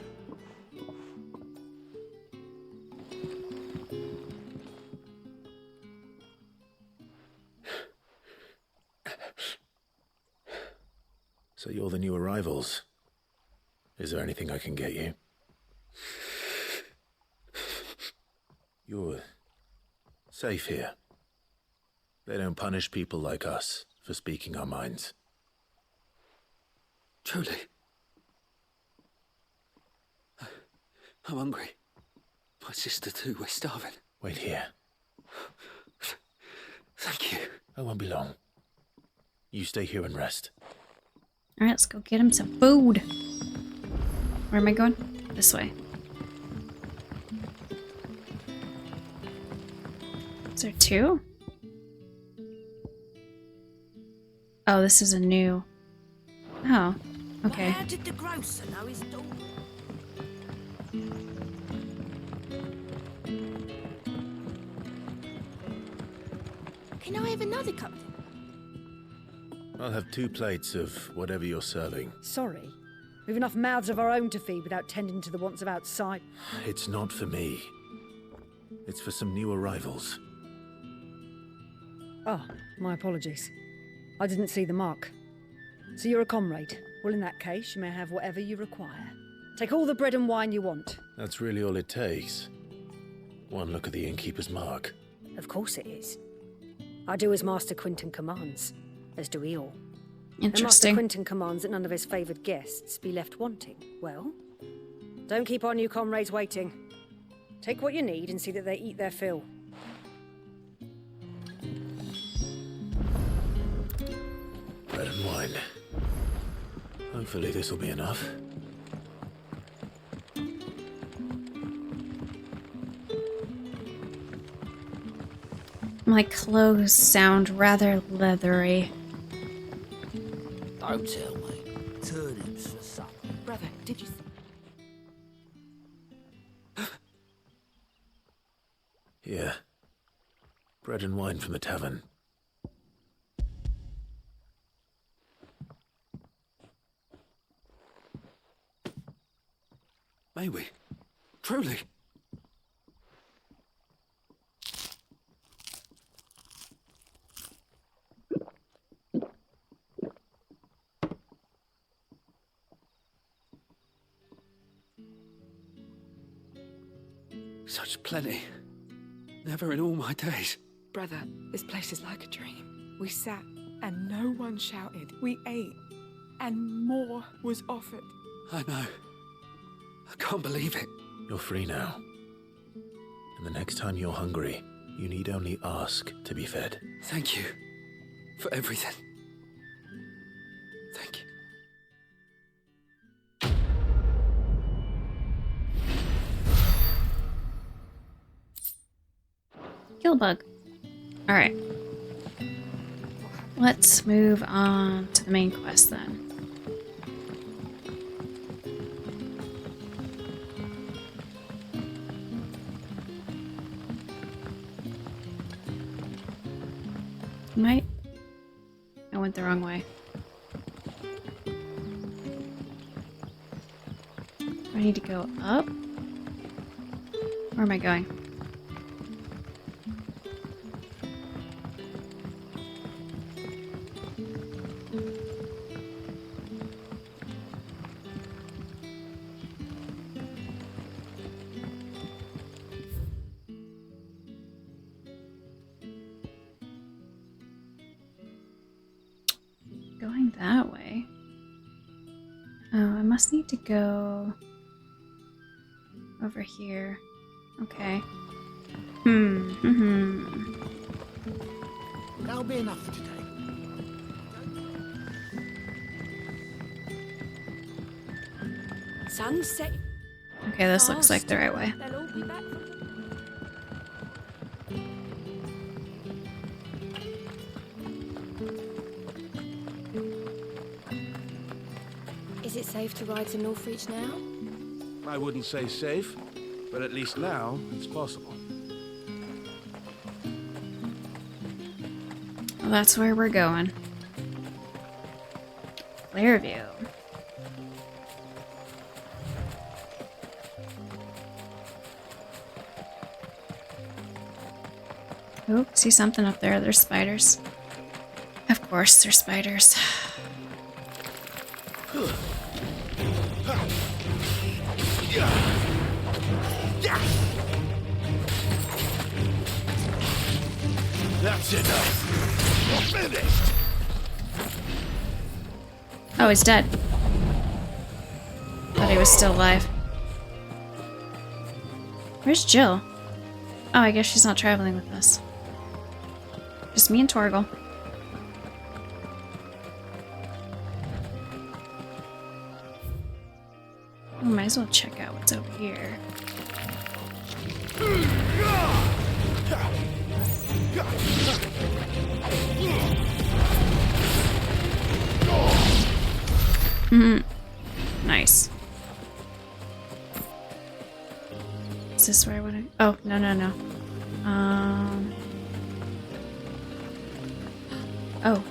[SPEAKER 2] So you're the new arrivals. Is there anything I can get you? You're safe here. They don't punish people like us for speaking our minds.
[SPEAKER 10] Truly. I'm hungry. My sister too, we're starving.
[SPEAKER 2] Wait here.
[SPEAKER 10] Thank you.
[SPEAKER 2] I won't be long. You stay here and rest.
[SPEAKER 1] Alright, let's go get him some food. Where am I going? This way. Is there two? Oh, this is a new... Oh, okay.
[SPEAKER 4] How did the grocer know his daughter? Can I have another cup?
[SPEAKER 2] I'll have 2 plates of whatever you're serving.
[SPEAKER 18] Sorry. We've enough mouths of our own to feed without tending to the wants of outside.
[SPEAKER 2] It's not for me. It's for some new arrivals.
[SPEAKER 18] Oh, my apologies. I didn't see the mark. So you're a comrade. Well, in that case, you may have whatever you require. Take all the bread and wine you want.
[SPEAKER 2] That's really all it takes. One look at the innkeeper's mark.
[SPEAKER 18] Of course it is. I do as Master Quinton commands, as do we all. And Master
[SPEAKER 1] Interesting.
[SPEAKER 18] Quinton commands that none of his favoured guests be left wanting. Well, don't keep our new comrades waiting. Take what you need and see that they eat their fill.
[SPEAKER 2] Bread and wine. Hopefully this will be enough.
[SPEAKER 1] My clothes sound rather leathery.
[SPEAKER 10] Don't tell me. Turnips for supper.
[SPEAKER 4] Brother, did you...
[SPEAKER 2] Here. Bread and wine from the tavern.
[SPEAKER 10] May we? Truly? Such plenty. Never in all my days.
[SPEAKER 19] Brother, this place is like a dream. We sat and no one shouted. We ate and more was offered.
[SPEAKER 10] I know. I can't believe it.
[SPEAKER 2] You're free now. And the next time you're hungry, you need only ask to be fed.
[SPEAKER 10] Thank you for everything. Thank you.
[SPEAKER 1] Kill a bug. Alright. Let's move on to the main quest then. Might. I went the wrong way. I need to go up? Where am I going? Going that way. Oh, I must need to go over here. Okay.
[SPEAKER 20] That'll be enough for today.
[SPEAKER 5] Sunset.
[SPEAKER 1] Okay, this looks like the right way.
[SPEAKER 5] They'll all be back. Is it safe to ride to Northreach now?
[SPEAKER 12] I wouldn't say safe, but at least now it's possible.
[SPEAKER 1] Well, that's where we're going. Clearview. Oh, see something up there. There's spiders. Of course, there's spiders.
[SPEAKER 2] That's enough. You're finished.
[SPEAKER 1] Oh, he's dead. Thought he was still alive. Where's Jill? Oh, I guess she's not traveling with us. Just me and Torgal. Oh, might as well check out what's over here. Nice. Is this where I want to? Oh, no. Oh,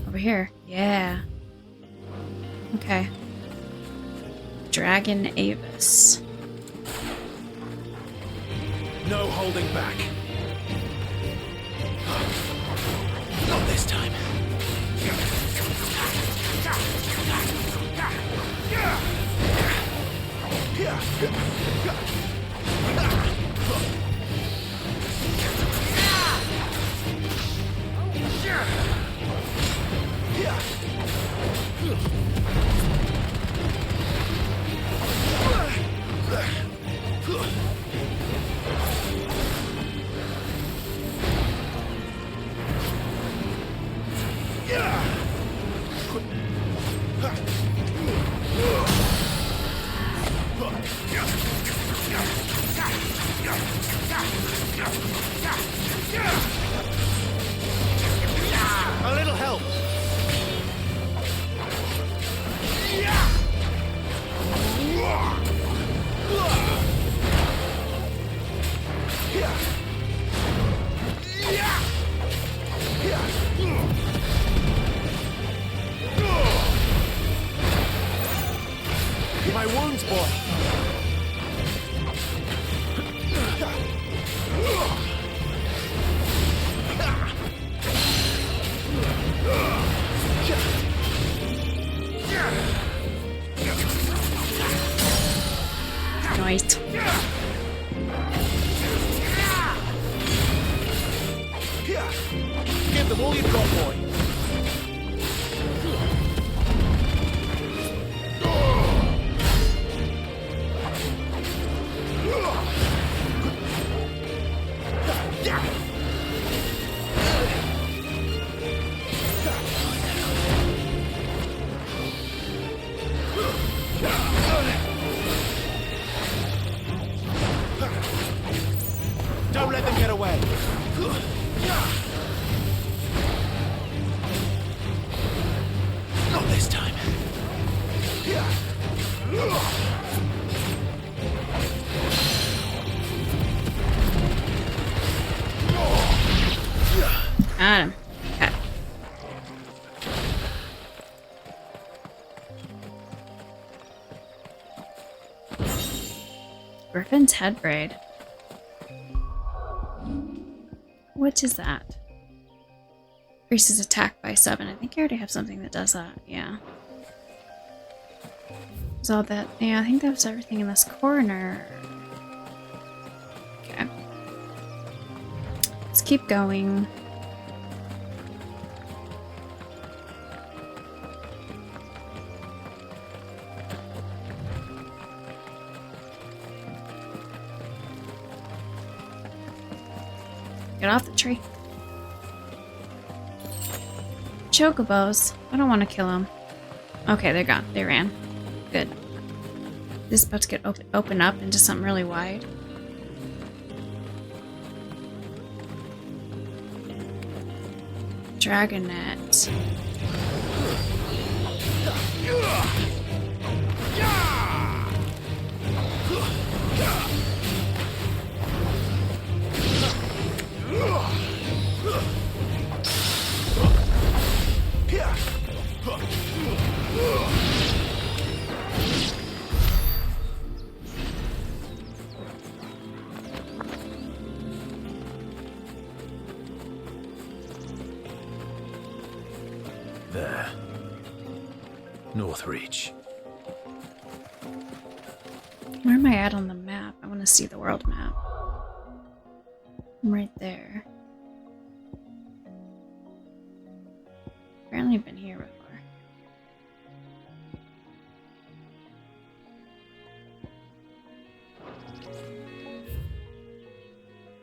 [SPEAKER 1] over here. Yeah. Okay. Dragon Avis.
[SPEAKER 2] No holding back. Not this time. A little help. My wounds, boy.
[SPEAKER 1] Nice.
[SPEAKER 2] Give them all you've got, boy. Don't let them get away.
[SPEAKER 1] Griffin's head braid. What is that? Increases attack by 7. I think I already have something that does that. Yeah. Is all that? Yeah, I think that was everything in this corner. Okay. Let's keep going. Get off the tree. Chocobos. I don't want to kill them. Okay, they're gone. They ran. Good. This is about to get open up into something really wide. Dragonet.
[SPEAKER 2] There. Northreach.
[SPEAKER 1] Where am I at on the map? I want to see the world map. I'm right there. Apparently I've been here before.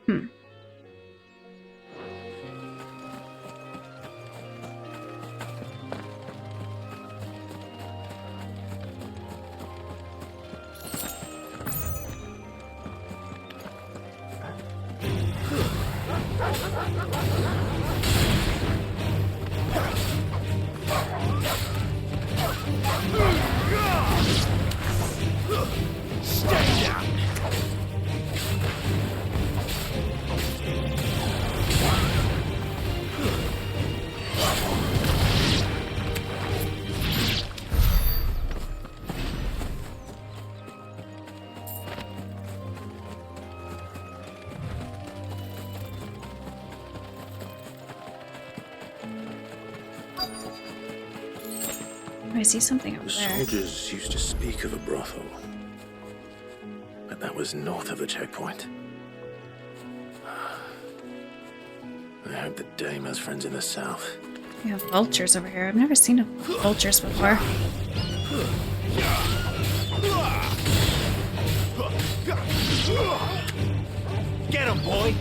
[SPEAKER 1] Hmm.
[SPEAKER 2] Stay down!
[SPEAKER 1] I see something over
[SPEAKER 2] The
[SPEAKER 1] there.
[SPEAKER 2] soldiers used to speak of a brothel. But that was north of the checkpoint. I hope the dame has friends in the south.
[SPEAKER 1] We have vultures over here. I've never seen vultures before.
[SPEAKER 2] Get him, boy!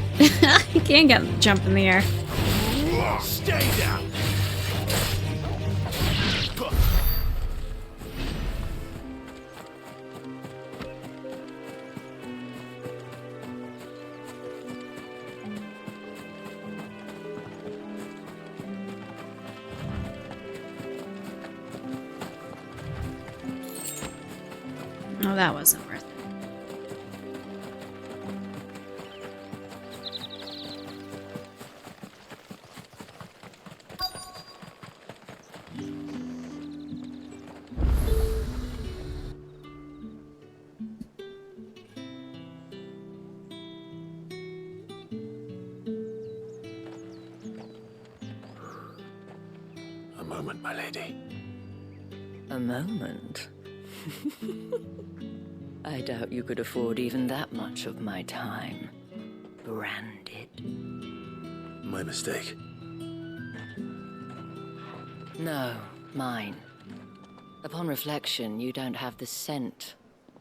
[SPEAKER 1] You can't jump in the air.
[SPEAKER 2] Stay down!
[SPEAKER 1] Oh, that wasn't worth it.
[SPEAKER 2] A moment, my lady.
[SPEAKER 20] A moment? I doubt you could afford even that much of my time. Branded.
[SPEAKER 2] My mistake.
[SPEAKER 20] No, mine. Upon reflection, you don't have the scent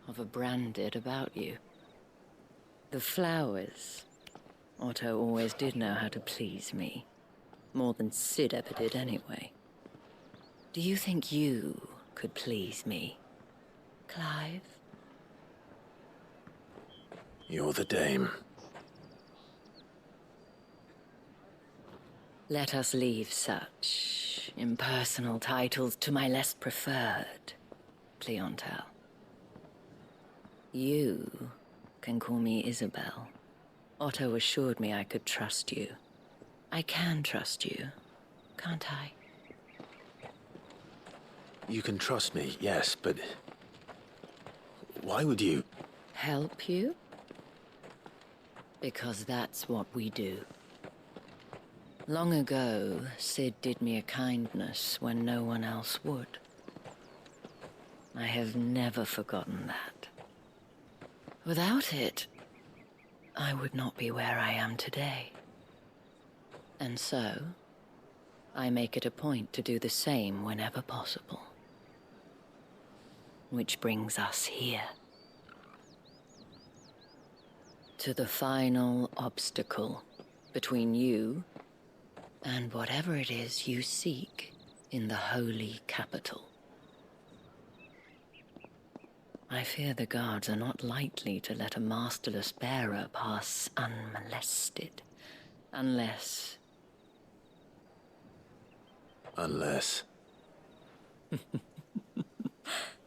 [SPEAKER 20] of a branded about you. The flowers. Otto always did know how to please me. More than Sid ever did anyway. Do you think you could please me, Clive?
[SPEAKER 2] You're the dame.
[SPEAKER 20] Let us leave such impersonal titles to my less preferred clientele. You can call me Isabel. Otto assured me I could trust you. I can trust you, can't I?
[SPEAKER 2] You can trust me, yes, but why would you?
[SPEAKER 20] Help you? Because that's what we do. Long ago, Sid did me a kindness when no one else would. I have never forgotten that. Without it, I would not be where I am today. And so, I make it a point to do the same whenever possible. Which brings us here. To the final obstacle between you and whatever it is you seek in the holy capital. I fear the guards are not likely to let a masterless bearer pass unmolested. Unless...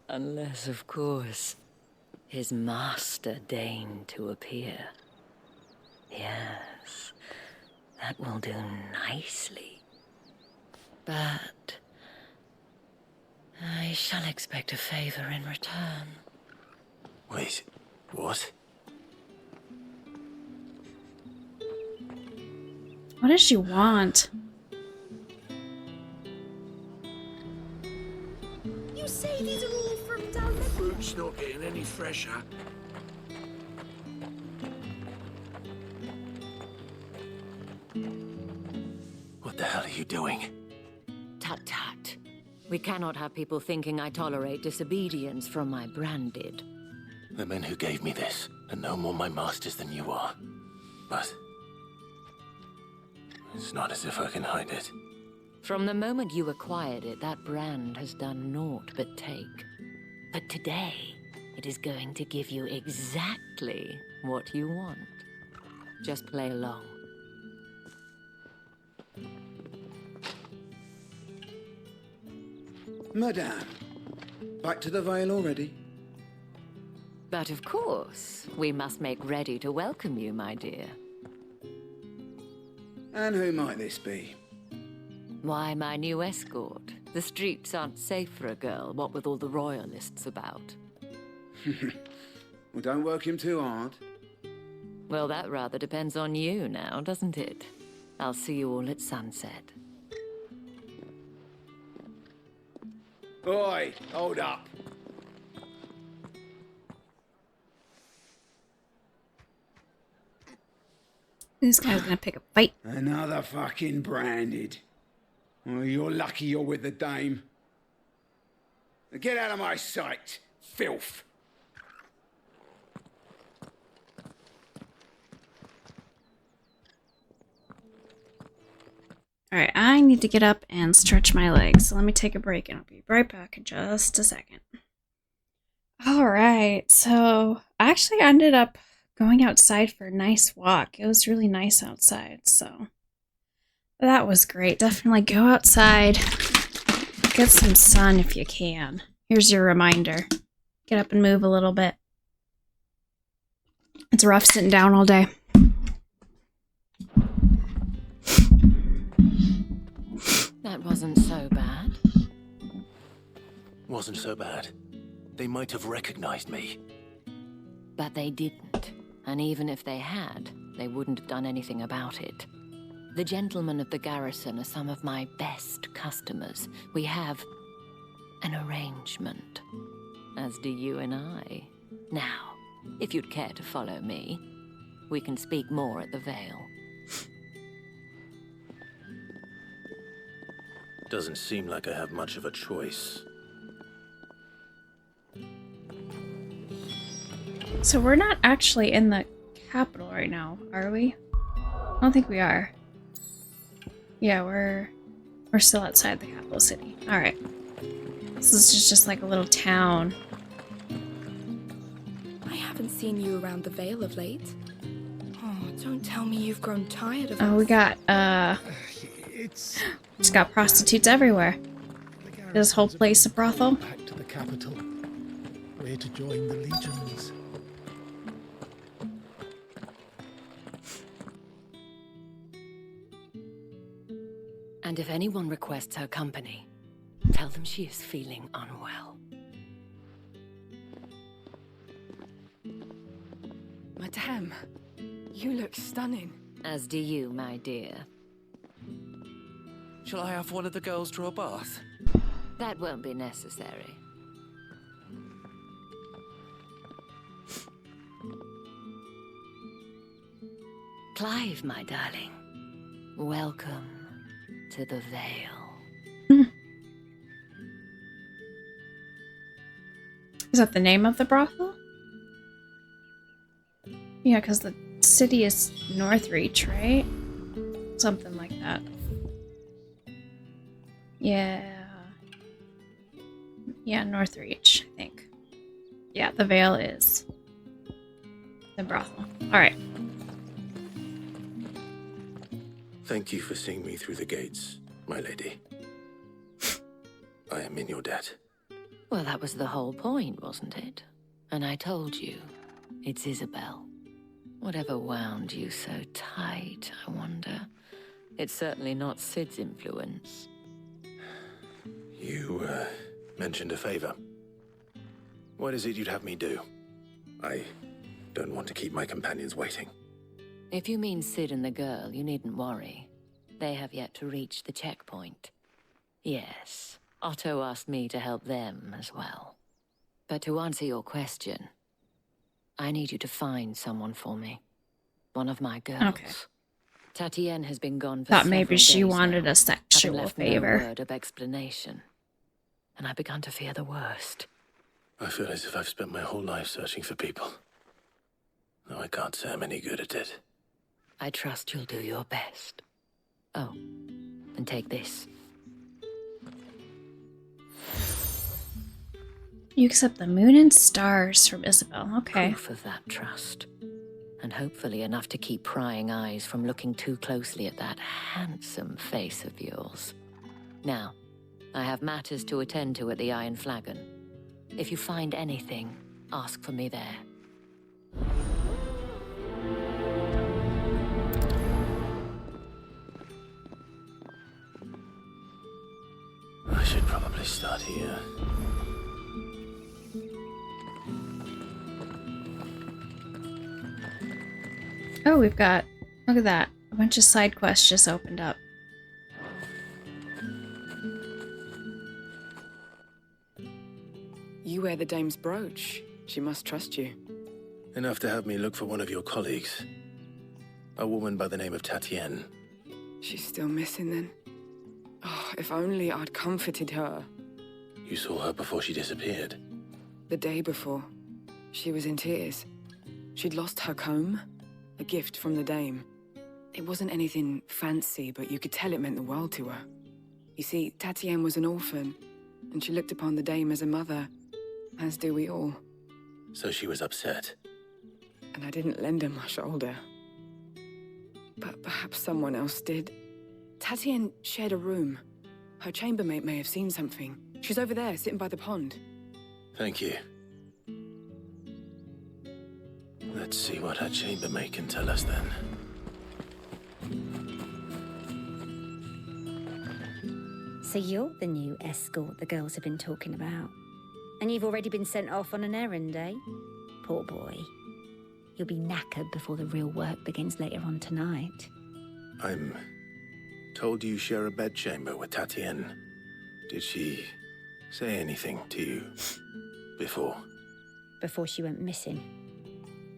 [SPEAKER 2] Unless,
[SPEAKER 20] of course, his master deigned to appear. Yes, that will do nicely. But I shall expect a favor in return.
[SPEAKER 2] wait, what?
[SPEAKER 1] What does she want?
[SPEAKER 4] You say these are all from down there?
[SPEAKER 12] Fruit's not getting any fresher.
[SPEAKER 2] What the hell are you doing?
[SPEAKER 20] Tut-tut. We cannot have people thinking I tolerate disobedience from my branded.
[SPEAKER 2] The men who gave me this are no more my masters than you are. But it's not as if I can hide it.
[SPEAKER 20] From the moment you acquired it, that brand has done naught but take. But today, it is going to give you exactly what you want. Just play along.
[SPEAKER 21] Madame, back to the Vale already?
[SPEAKER 20] But of course, we must make ready to welcome you, my dear.
[SPEAKER 21] And who might this be?
[SPEAKER 20] Why, my new escort. The streets aren't safe for a girl, what with all the royalists about.
[SPEAKER 21] Well, don't work him too hard.
[SPEAKER 20] Well, that rather depends on you now, doesn't it? I'll see you all at sunset.
[SPEAKER 21] Oi, hold up.
[SPEAKER 1] This guy's gonna pick a fight.
[SPEAKER 21] Another fucking branded. Well, you're lucky you're with the dame. Now get out of my sight, filth.
[SPEAKER 1] Alright, I need to get up and stretch my legs. So let me take a break and I'll be right back in just a second. Alright, so I actually ended up going outside for a nice walk. It was really nice outside, so that was great. Definitely go outside, get some sun if you can. Here's your reminder. Get up and move a little bit. It's rough sitting down all day.
[SPEAKER 20] That wasn't so bad.
[SPEAKER 2] Wasn't so bad. They might have recognized me.
[SPEAKER 20] But they didn't. And even if they had, they wouldn't have done anything about it. The gentlemen of the garrison are some of my best customers. We have an arrangement, as do you and I. Now, if you'd care to follow me, we can speak more at the Vale.
[SPEAKER 2] Doesn't seem like I have much of a choice.
[SPEAKER 1] So we're not actually in the capital right now, are we? I don't think we are. Yeah, we're still outside the capital city. Alright. This is just like a little town.
[SPEAKER 19] I haven't seen you around the Vale of late. Oh, don't tell me you've grown tired of
[SPEAKER 1] Oh, we got, just got prostitutes everywhere. This whole place a brothel.
[SPEAKER 22] Back to the capital. We're to join the legions.
[SPEAKER 20] And if anyone requests her company, tell them she is feeling unwell.
[SPEAKER 19] Madame, you look stunning.
[SPEAKER 20] As do you, my dear.
[SPEAKER 10] Shall I have one of the girls draw a bath?
[SPEAKER 20] That won't be necessary. Clive, my darling. Welcome to the Vale.
[SPEAKER 1] Is that the name of the brothel? Yeah, because the city is Northreach, right? Something like that. Yeah. Yeah, Northreach, I think. Yeah, the Vale is the brothel. Alright.
[SPEAKER 2] Thank you for seeing me through the gates, my lady. I am in your debt.
[SPEAKER 20] Well, that was the whole point, wasn't it? And I told you, it's Isabel. Whatever wound you so tight, I wonder. It's certainly not Sid's influence.
[SPEAKER 2] You, mentioned a favor. What is it you'd have me do? I don't want to keep my companions waiting.
[SPEAKER 20] If you mean Sid and the girl, you needn't worry. They have yet to reach the checkpoint. Yes, Otto asked me to help them as well. But to answer your question, I need you to find someone for me. One of my girls.
[SPEAKER 1] Okay.
[SPEAKER 20] Tatienne has been gone for
[SPEAKER 1] Thought maybe
[SPEAKER 20] several
[SPEAKER 1] she
[SPEAKER 20] days
[SPEAKER 1] wanted
[SPEAKER 20] now,
[SPEAKER 1] a sexual
[SPEAKER 20] having left
[SPEAKER 1] favor.
[SPEAKER 20] No word of explanation. And I've begun to fear the worst.
[SPEAKER 2] I feel as if I've spent my whole life searching for people. Though I can't say I'm any good at it.
[SPEAKER 20] I trust you'll do your best. Oh, and take this.
[SPEAKER 1] You accept the moon and stars from Isabel. Okay.
[SPEAKER 20] Proof of that trust. And hopefully enough to keep prying eyes from looking too closely at that handsome face of yours. Now, I have matters to attend to at the Iron Flagon. If you find anything, ask for me there.
[SPEAKER 2] I should probably start here.
[SPEAKER 1] Oh, we've got... Look at that. A bunch of side quests just opened up.
[SPEAKER 19] You wear the dame's brooch. She must trust you.
[SPEAKER 2] Enough to have me look for one of your colleagues. A woman by the name of Tatienne.
[SPEAKER 19] She's still missing then. Oh, if only I'd comforted her.
[SPEAKER 2] You saw her before she disappeared.
[SPEAKER 19] The day before, she was in tears. She'd lost her comb, a gift from the dame. It wasn't anything fancy, but you could tell it meant the world to her. You see, Tatienne was an orphan, and she looked upon the dame as a mother, as do we all.
[SPEAKER 2] So she was upset.
[SPEAKER 19] And I didn't lend her my shoulder. But perhaps someone else did. Tatienne shared a room. Her chambermaid may have seen something. She's over there, sitting by the pond.
[SPEAKER 2] Thank you. Let's see what her chambermaid can tell us then.
[SPEAKER 3] So you're the new escort the girls have been talking about. And you've already been sent off on an errand, eh? Poor boy. You'll be knackered before the real work begins later on tonight.
[SPEAKER 2] I'm told you share a bedchamber with Tatienne. Did she say anything to you before?
[SPEAKER 3] Before she went missing.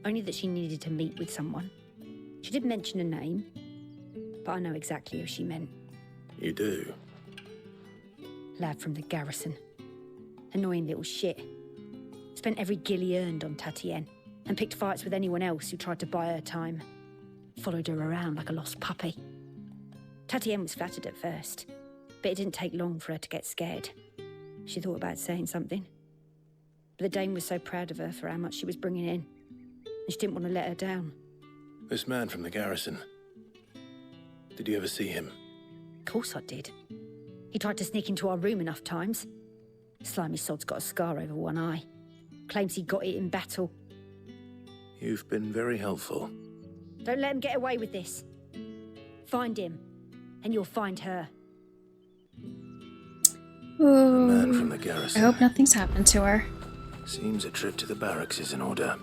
[SPEAKER 3] Only that she needed to meet with someone. She did mention a name, but I know exactly who she meant.
[SPEAKER 2] You do?
[SPEAKER 3] Lad from the garrison. Annoying little shit. Spent every guil he earned on Tatienne, and picked fights with anyone else who tried to buy her time. Followed her around like a lost puppy. Tatienne was flattered at first, but it didn't take long for her to get scared. She thought about saying something. But the dame was so proud of her for how much she was bringing in, and she didn't want to let her down.
[SPEAKER 2] This man from the garrison. Did you ever see him?
[SPEAKER 3] Of course I did. He tried to sneak into our room enough times. Slimy sod's got a scar over one eye. Claims he got it in battle.
[SPEAKER 2] You've been very helpful.
[SPEAKER 3] Don't let him get away with this. Find him, and you'll find her.
[SPEAKER 1] Ooh.
[SPEAKER 2] The man from the garrison.
[SPEAKER 1] I hope nothing's happened to her.
[SPEAKER 2] Seems a trip to the barracks is in order.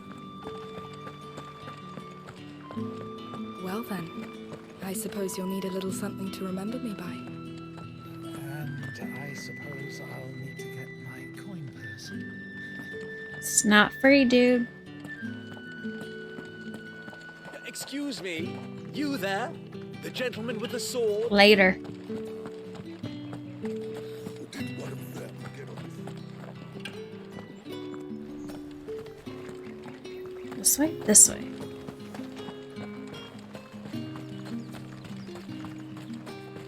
[SPEAKER 5] Well then, I suppose you'll need a little something to remember me by.
[SPEAKER 22] And I suppose I'll need to get my coin purse.
[SPEAKER 1] It's not free, dude.
[SPEAKER 11] Excuse me, you there? The gentleman with the sword?
[SPEAKER 1] Later. This way? This way.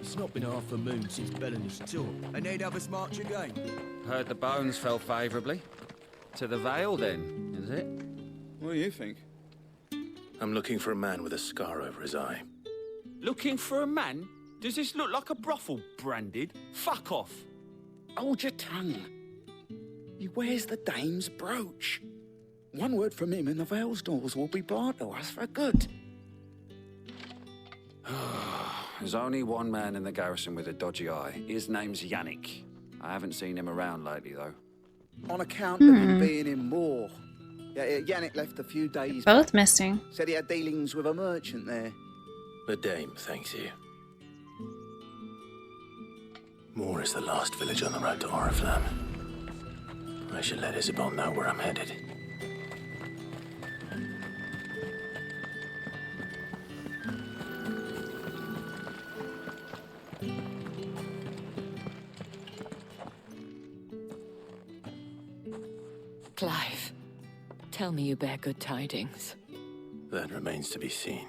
[SPEAKER 13] It's not been half a moon since Bellen's tour.
[SPEAKER 11] I need have us march again.
[SPEAKER 10] Heard the bones fell favourably. To the Vale, then, is it?
[SPEAKER 11] What do you think?
[SPEAKER 2] I'm looking for a man with a scar over his eye.
[SPEAKER 10] Looking for a man? Does this look like a brothel, Branded? Fuck off.
[SPEAKER 23] Hold your tongue. He wears the dame's brooch. One word from him and the Vale's doors will be barred to us for good.
[SPEAKER 10] There's only one man in the garrison with a dodgy eye. His name's Yannick. I haven't seen him around lately, though.
[SPEAKER 11] On account of him being in Moor. Yeah, Yannick left a few days
[SPEAKER 1] Both
[SPEAKER 11] back.
[SPEAKER 1] missing.
[SPEAKER 11] Said he had dealings with a merchant there.
[SPEAKER 2] The dame thanks you. Moor is the last village on the road to Oriflamme. I should let Isabel know where I'm headed.
[SPEAKER 20] Clive, tell me you bear good tidings.
[SPEAKER 2] That remains to be seen.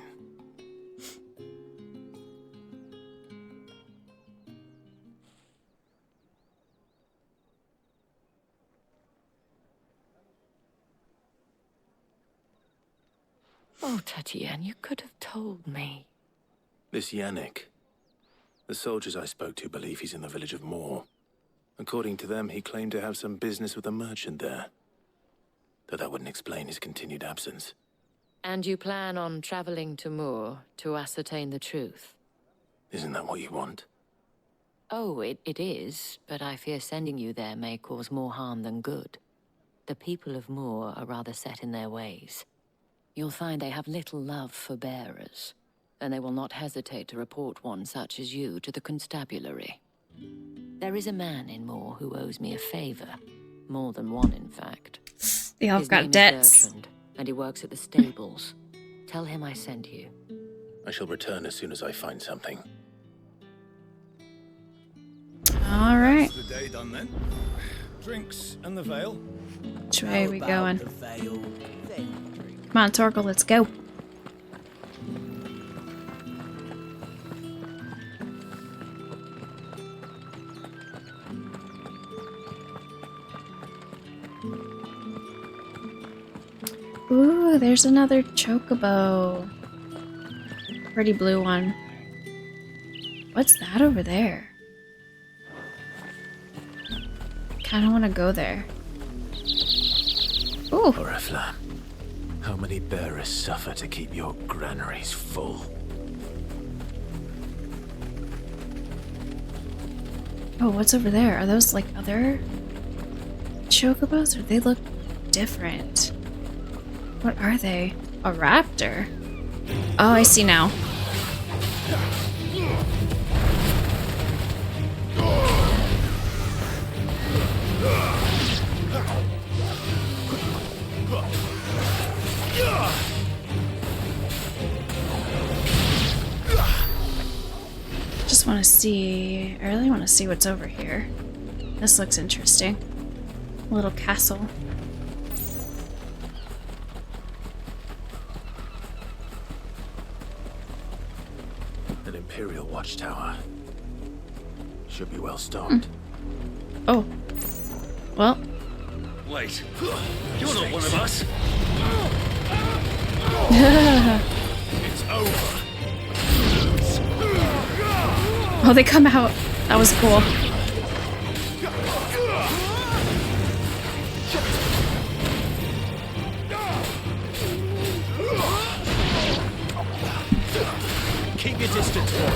[SPEAKER 20] Oh, Tatienne, you could have told me.
[SPEAKER 2] This Yannick. The soldiers I spoke to believe he's in the village of Moor. According to them, he claimed to have some business with a merchant there. Though that wouldn't explain his continued absence.
[SPEAKER 20] And you plan on traveling to Moor to ascertain the truth?
[SPEAKER 2] Isn't that what you want?
[SPEAKER 20] Oh, it is, but I fear sending you there may cause more harm than good. The people of Moor are rather set in their ways. You'll find they have little love for bearers, and they will not hesitate to report one such as you to the constabulary. There is a man in Moor who owes me a favor. More than one, in fact.
[SPEAKER 1] They all
[SPEAKER 20] His
[SPEAKER 1] got
[SPEAKER 20] name is
[SPEAKER 1] debts.
[SPEAKER 20] Bertrand, and he works at the stables. Tell him I sent you.
[SPEAKER 2] I shall return as soon as I find something.
[SPEAKER 1] All right.
[SPEAKER 22] The day done then. Drinks and the Vale.
[SPEAKER 1] Which way are we going?
[SPEAKER 22] The Vale, then drink.
[SPEAKER 1] Come on, Torgal, let's go. Ooh, there's another chocobo. Pretty blue one. What's that over there? Kinda wanna go there. Ooh.
[SPEAKER 2] Oriflamme, how many bearers suffer to keep your granaries full?
[SPEAKER 1] Oh, what's over there? Are those like other chocobos, or they look different? What are they? A raptor? Oh, I see now. Just want to see. I really want to see what's over here. This looks interesting. A little castle.
[SPEAKER 2] An Imperial watchtower. Should be well stocked.
[SPEAKER 1] Oh. Well.
[SPEAKER 10] Wait. You're not one of us.
[SPEAKER 22] It's over.
[SPEAKER 1] Oh, they come out. That was cool.
[SPEAKER 11] Keep your distance, boy.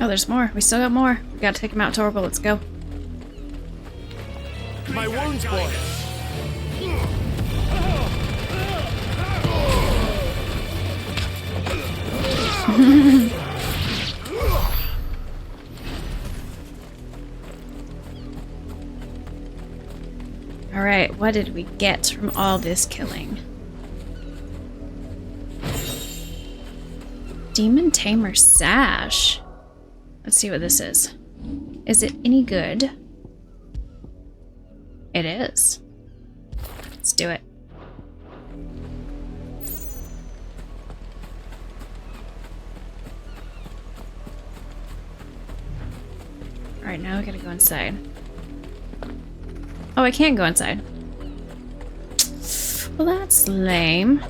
[SPEAKER 1] Oh, there's more. We still got more. We gotta take him out to Torgal. Let's go.
[SPEAKER 13] My wounds, boy.
[SPEAKER 1] Alright, what did we get from all this killing? Demon Tamer Sash. Let's see what this is. Is it any good? It is. Let's do it. Alright, now we gotta go inside. Oh, I can't go inside. Well, that's lame.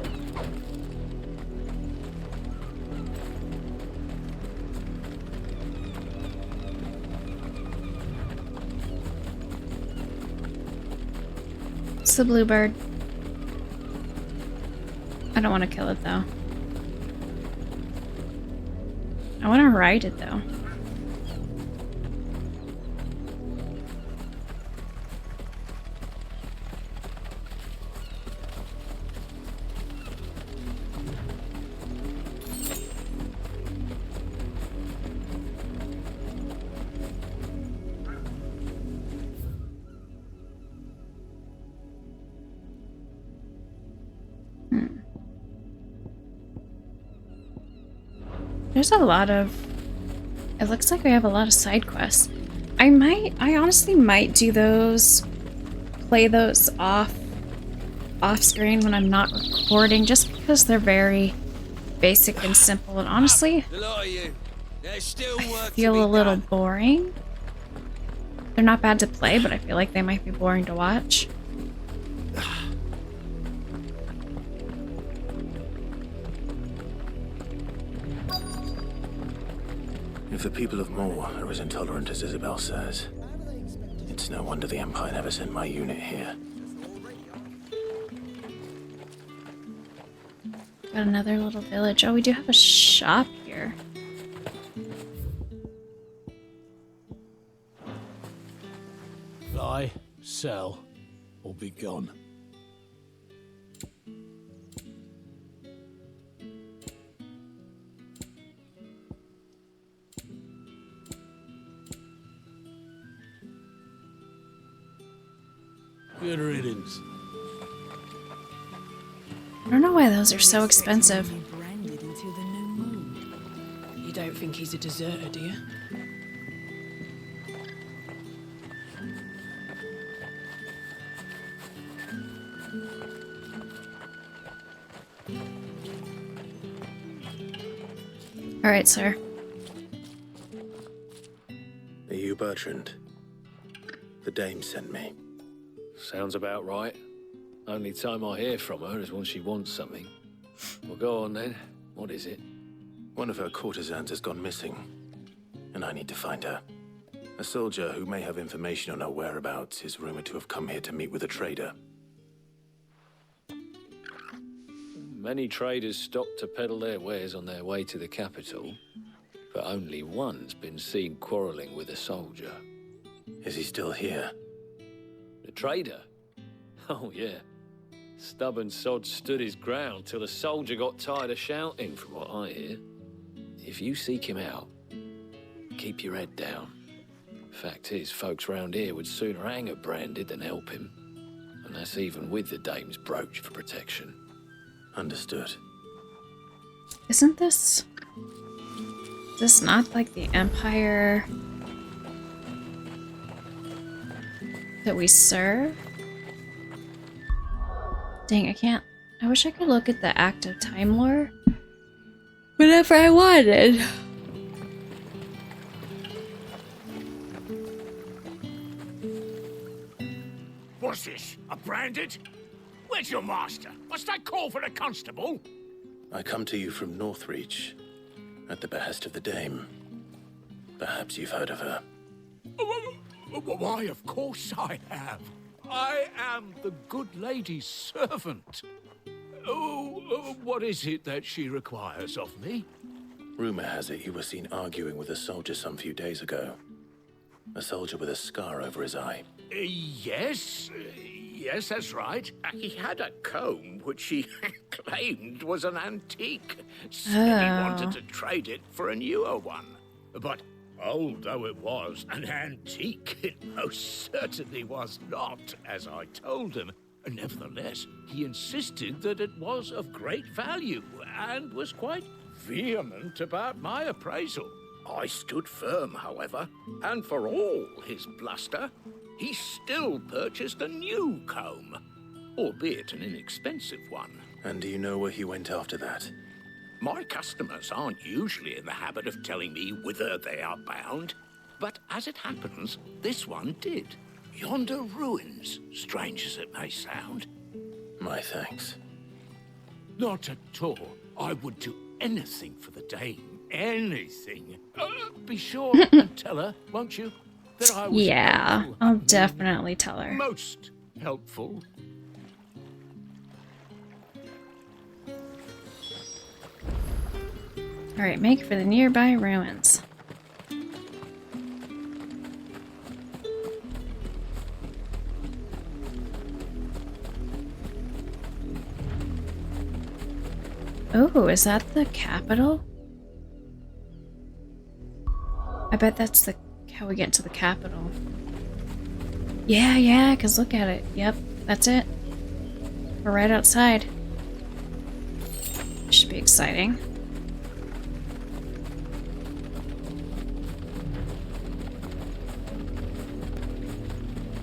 [SPEAKER 1] It's the bluebird. I don't want to kill it though. I want to ride it though. There's a lot of... It looks like we have a lot of side quests. I honestly might do those, play those off screen when I'm not recording, just because they're very basic and simple, and honestly, I feel a little boring. They're not bad to play, but I feel like they might be boring to watch.
[SPEAKER 2] If the people of Moor are as intolerant as Isabel says, it's no wonder the Empire never sent my unit here.
[SPEAKER 1] Got another little village. Oh, we do have a shop here.
[SPEAKER 13] Buy, sell, or be gone. Good riddance.
[SPEAKER 1] I don't know why those are so expensive.
[SPEAKER 5] You don't think he's a deserter, do you?
[SPEAKER 1] All right, sir.
[SPEAKER 2] Are you Bertrand? The dame sent me.
[SPEAKER 17] Sounds about right. Only time I hear from her is when she wants something. Well, go on then. What is it?
[SPEAKER 2] One of her courtesans has gone missing, and I need to find her. A soldier who may have information on her whereabouts is rumored to have come here to meet with a trader.
[SPEAKER 17] Many traders stop to peddle their wares on their way to the capital, but only one's been seen quarreling with a soldier.
[SPEAKER 2] Is he still here?
[SPEAKER 17] The trader? Oh, yeah. Stubborn sod stood his ground till the soldier got tired of shouting, from what I hear. If you seek him out, keep your head down. Fact is, folks round here would sooner hang a branded than help him. And that's even with the dame's brooch for protection.
[SPEAKER 2] Understood.
[SPEAKER 1] Isn't this... Is this not like the Empire that we serve? Dang, I can't... I wish I could look at the active time lore whenever I wanted.
[SPEAKER 23] What's this? A branded? Where's your master? What's that call for the constable?
[SPEAKER 2] I come to you from Northreach, at the behest of the Dame. Perhaps you've heard of her.
[SPEAKER 23] Why, of course I have. I am the good lady's servant. What is it that she requires of me?
[SPEAKER 2] Rumor has it you were seen arguing with a soldier some few days ago. A soldier with a scar over his eye.
[SPEAKER 23] Yes, that's right. He had a comb which he claimed was an antique. Said he wanted to trade it for a newer one. But old though it was, an antique it most certainly was not, as I told him. Nevertheless, he insisted that it was of great value and was quite vehement about my appraisal. I stood firm, however, and for all his bluster, he still purchased a new comb, albeit an inexpensive one.
[SPEAKER 2] And do you know where he went after that?
[SPEAKER 23] My customers aren't usually in the habit of telling me whither they are bound, but as it happens, this one did. Yonder ruins, strange as it may sound.
[SPEAKER 2] My thanks.
[SPEAKER 23] Not at all. I would do anything for the Dame. Anything. Be sure and tell her, won't you, that I was helpful.
[SPEAKER 1] I'll definitely tell her.
[SPEAKER 23] Most helpful.
[SPEAKER 1] Alright, make for the nearby ruins. Oh, is that the capital? I bet that's how we get to the capital. Yeah, because look at it. Yep, that's it. We're right outside. Should be exciting.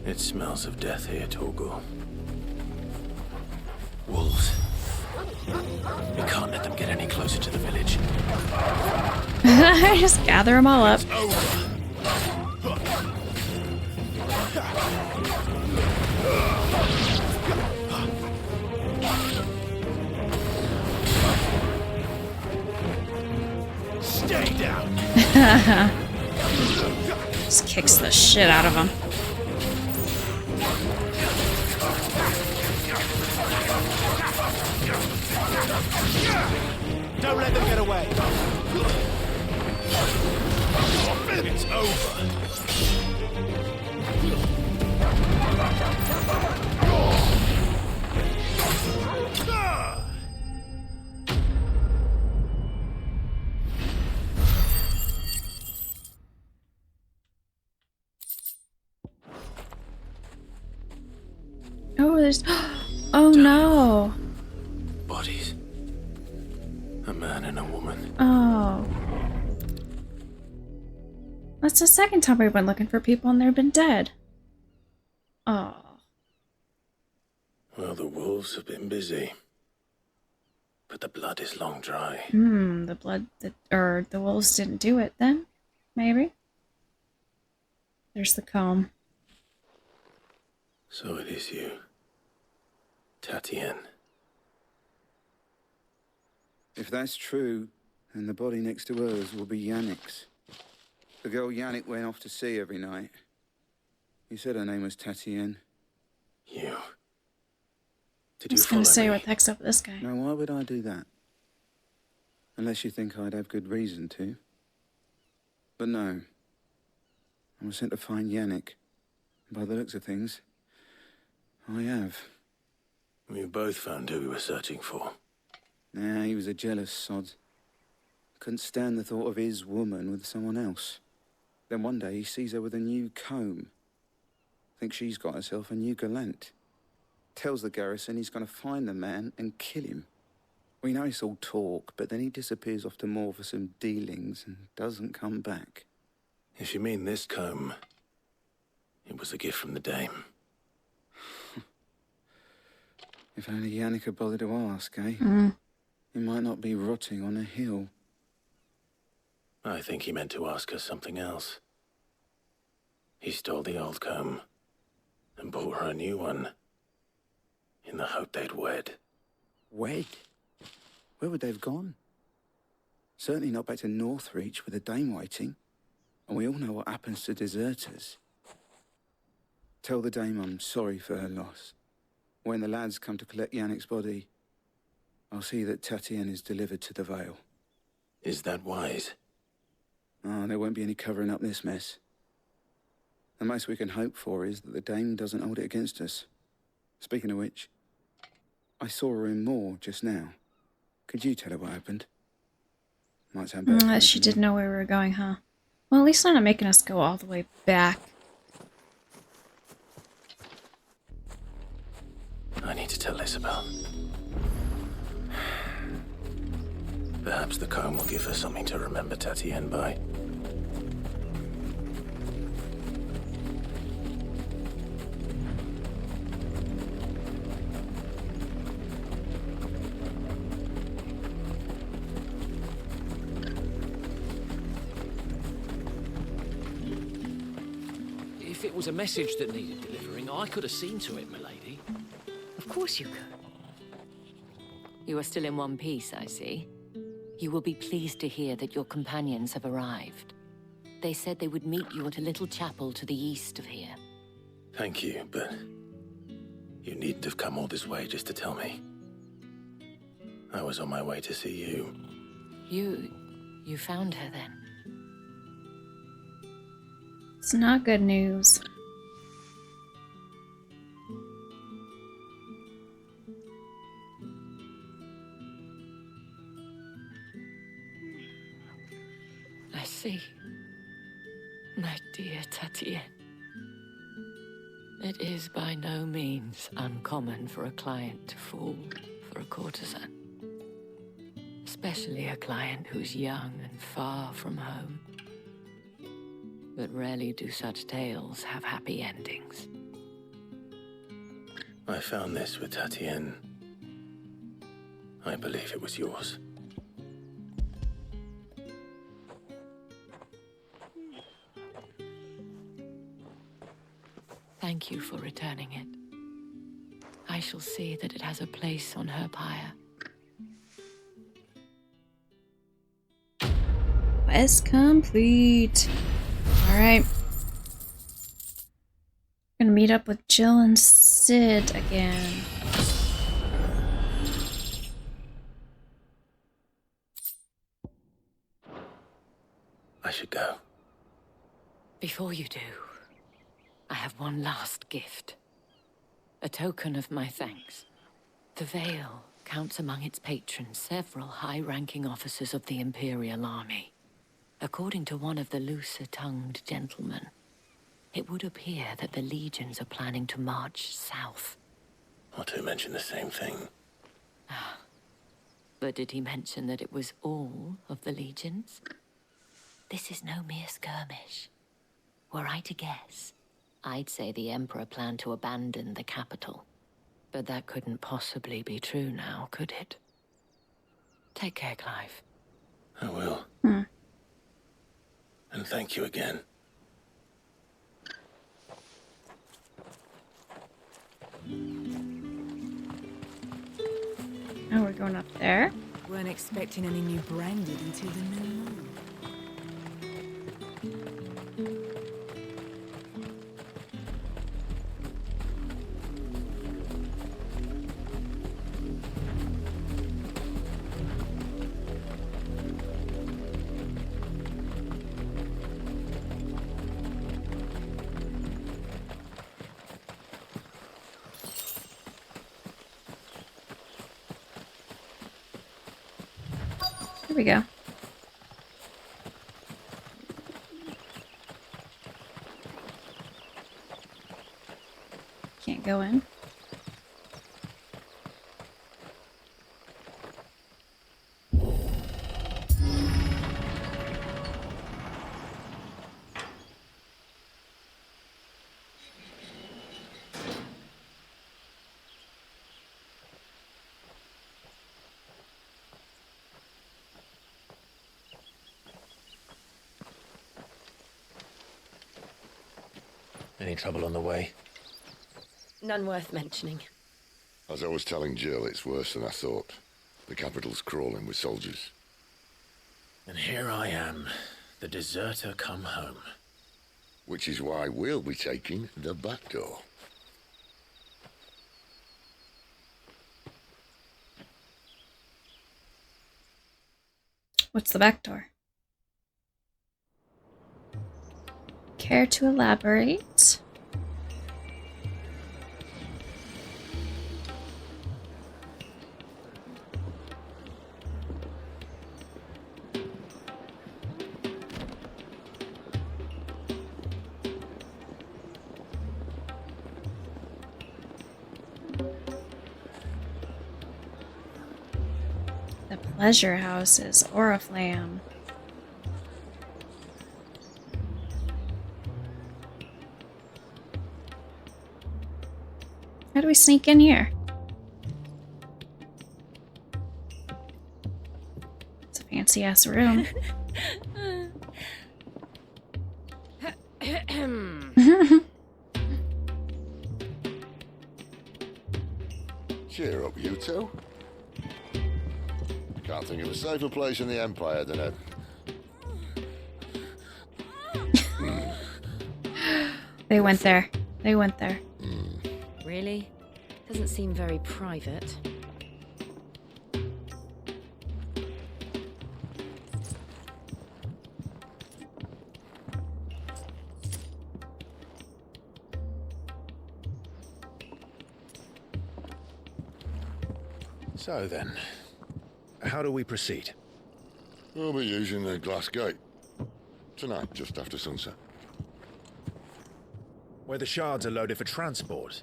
[SPEAKER 2] It smells of death here, Torgal. Wolves. We can't let them get any closer to the village.
[SPEAKER 1] Just gather them all up.
[SPEAKER 23] Stay down.
[SPEAKER 1] Just kicks the shit out of them.
[SPEAKER 23] Don't let them get away. It's over.
[SPEAKER 1] Oh, there's... Oh no!
[SPEAKER 2] Bodies. A man and a woman.
[SPEAKER 1] Oh. That's the second time we've been looking for people and they've been dead. Oh.
[SPEAKER 2] Well, the wolves have been busy. But the blood is long dry.
[SPEAKER 1] The blood... or the wolves didn't do it then? Maybe? There's the comb.
[SPEAKER 2] So it is you. Tatien.
[SPEAKER 11] If that's true, then the body next to hers will be Yannick's. The girl Yannick went off to see every night. You said her name was Tatien.
[SPEAKER 2] You.
[SPEAKER 1] I was gonna say, what the heck's up with this guy?
[SPEAKER 11] Now, why would I do that? Unless you think I'd have good reason to. But no. I was sent to find Yannick. By the looks of things, I have.
[SPEAKER 2] We both found who we were searching for.
[SPEAKER 11] Nah, he was a jealous sod. Couldn't stand the thought of his woman with someone else. Then one day he sees her with a new comb. Thinks she's got herself a new gallant. Tells the garrison he's going to find the man and kill him. We know it's all talk, but then he disappears off to Moor for some dealings and doesn't come back.
[SPEAKER 2] If you mean this comb, it was a gift from the Dame.
[SPEAKER 11] If only Yannick had bothered to ask, eh? He might not be rotting on a hill.
[SPEAKER 2] I think he meant to ask us something else. He stole the old comb and bought her a new one, in the hope they'd wed.
[SPEAKER 11] Wed? Where would they have gone? Certainly not back to Northreach with a dame waiting. And we all know what happens to deserters. Tell the dame I'm sorry for her loss. When the lads come to collect Yannick's body, I'll see that Tatienne is delivered to the Vale.
[SPEAKER 2] Is that wise?
[SPEAKER 11] Oh, there won't be any covering up this mess. The most we can hope for is that the dame doesn't hold it against us. Speaking of which, I saw her in Moor just now. Could you tell her what happened? Might sound bad.
[SPEAKER 1] She didn't know where we were going, huh? Well, at least they're not making us go all the way back.
[SPEAKER 2] I need to tell Isabel. Perhaps the comb will give her something to remember Tatienne by.
[SPEAKER 17] If it was a message that needed delivering, I could have seen to it, milady.
[SPEAKER 20] Of course you could. You are still in one piece, I see. You will be pleased to hear that your companions have arrived. They said they would meet you at a little chapel to the east of here.
[SPEAKER 2] Thank you, but you needn't have come all this way just to tell me. I was on my way to see you.
[SPEAKER 20] You found her then?
[SPEAKER 1] It's not good news.
[SPEAKER 20] I see. My dear Tatienne. It is by no means uncommon for a client to fall for a courtesan. Especially a client who's young and far from home. But rarely do such tales have happy endings.
[SPEAKER 2] I found this with Tatienne. I believe it was yours.
[SPEAKER 20] Thank you for returning it. I shall see that it has a place on her pyre.
[SPEAKER 1] Quest complete. Alright. Gonna meet up with Jill and Sid again.
[SPEAKER 2] I should go.
[SPEAKER 20] Before you do, I have one last gift. A token of my thanks. The Vale counts among its patrons several high-ranking officers of the Imperial Army. According to one of the looser-tongued gentlemen, it would appear that the legions are planning to march south.
[SPEAKER 2] Or to mention the same thing.
[SPEAKER 20] But did he mention that it was all of the legions? This is no mere skirmish. Were I to guess, I'd say the Emperor planned to abandon the capital. But that couldn't possibly be true now, could it? Take care, Clive.
[SPEAKER 2] I will. And thank you again.
[SPEAKER 1] Oh, we're going up there.
[SPEAKER 19] Weren't expecting any new branded until the new moon.
[SPEAKER 1] Here we go. Can't go in.
[SPEAKER 2] Any trouble on the way?
[SPEAKER 3] None worth mentioning.
[SPEAKER 16] As I was telling Jill, it's worse than I thought. The capital's crawling with soldiers.
[SPEAKER 2] And here I am, the deserter come home.
[SPEAKER 16] Which is why we'll be taking the back door.
[SPEAKER 1] What's the back door? Care to elaborate? The pleasure house is Oriflamme. How do we sneak in here? It's a fancy ass room.
[SPEAKER 16] Cheer up, you two. Can't think of a safer place in the Empire than a...
[SPEAKER 1] They went there. They went there.
[SPEAKER 3] Really? Doesn't seem very private.
[SPEAKER 2] So then, how do we proceed?
[SPEAKER 16] We'll be using the glass gate. Tonight, just after sunset.
[SPEAKER 2] Where the shards are loaded for transport.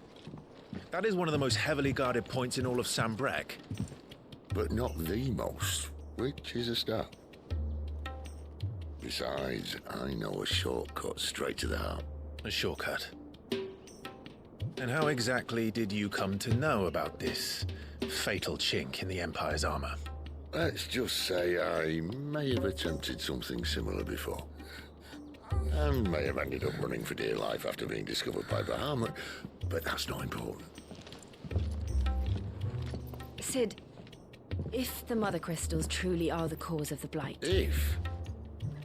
[SPEAKER 2] That is one of the most heavily guarded points in all of Sambrec.
[SPEAKER 16] But not the most, which is a start. Besides, I know a shortcut straight to the heart.
[SPEAKER 2] A shortcut? And how exactly did you come to know about this fatal chink in the Empire's armor?
[SPEAKER 16] Let's just say I may have attempted something similar before. And may have ended up running for dear life after being discovered by Bahamut, but that's not important.
[SPEAKER 3] Sid, if the Mother Crystals truly are the cause of the Blight...
[SPEAKER 16] If?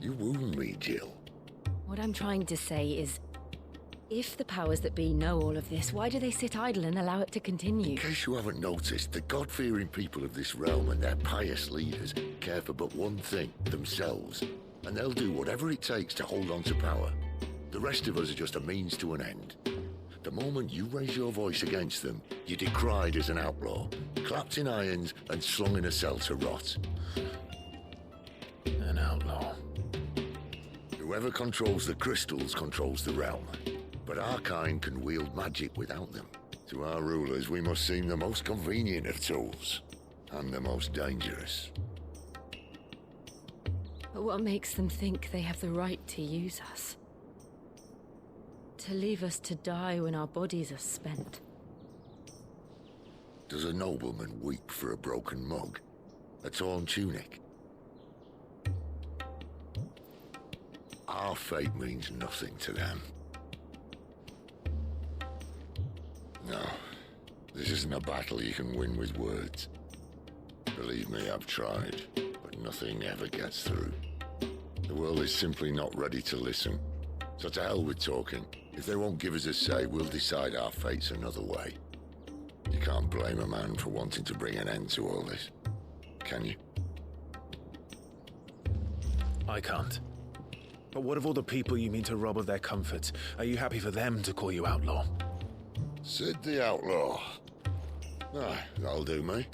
[SPEAKER 16] You wound me, Jill.
[SPEAKER 3] What I'm trying to say is, if the powers that be know all of this, why do they sit idle and allow it to continue?
[SPEAKER 16] In case you haven't noticed, the God-fearing people of this realm and their pious leaders care for but one thing, themselves. And they'll do whatever it takes to hold on to power. The rest of us are just a means to an end. The moment you raise your voice against them, you're decried as an outlaw, clapped in irons and slung in a cell to rot.
[SPEAKER 2] An outlaw.
[SPEAKER 16] Whoever controls the crystals controls the realm. But our kind can wield magic without them. To our rulers, we must seem the most convenient of tools. And the most dangerous.
[SPEAKER 3] But what makes them think they have the right to use us? To leave us to die when our bodies are spent?
[SPEAKER 16] Does a nobleman weep for a broken mug? A torn tunic? Our fate means nothing to them. No, this isn't a battle you can win with words. Believe me, I've tried, but nothing ever gets through. The world is simply not ready to listen. So to hell with talking. If they won't give us a say, we'll decide our fates another way. You can't blame a man for wanting to bring an end to all this, can you?
[SPEAKER 2] I can't. But what of all the people you mean to rob of their comforts? Are you happy for them to call you outlaw?
[SPEAKER 16] Sid the Outlaw. That'll do me.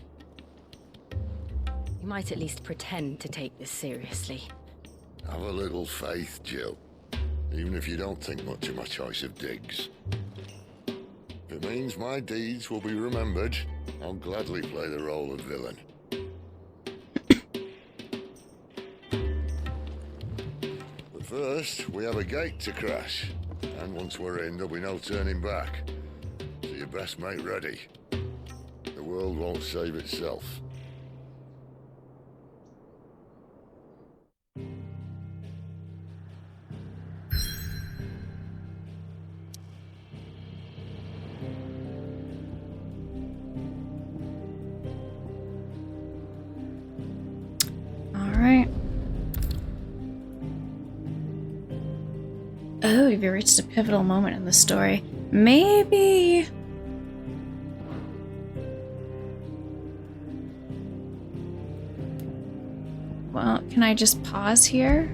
[SPEAKER 3] You might at least pretend to take this seriously.
[SPEAKER 16] Have a little faith, Jill. Even if you don't think much of my choice of digs. If it means my deeds will be remembered, I'll gladly play the role of villain. But first, we have a gate to crash. And once we're in, there'll be no turning back. So you best make ready. The world won't save itself.
[SPEAKER 1] Oh, you've reached a pivotal moment in the story. Maybe... Well, can I just pause here?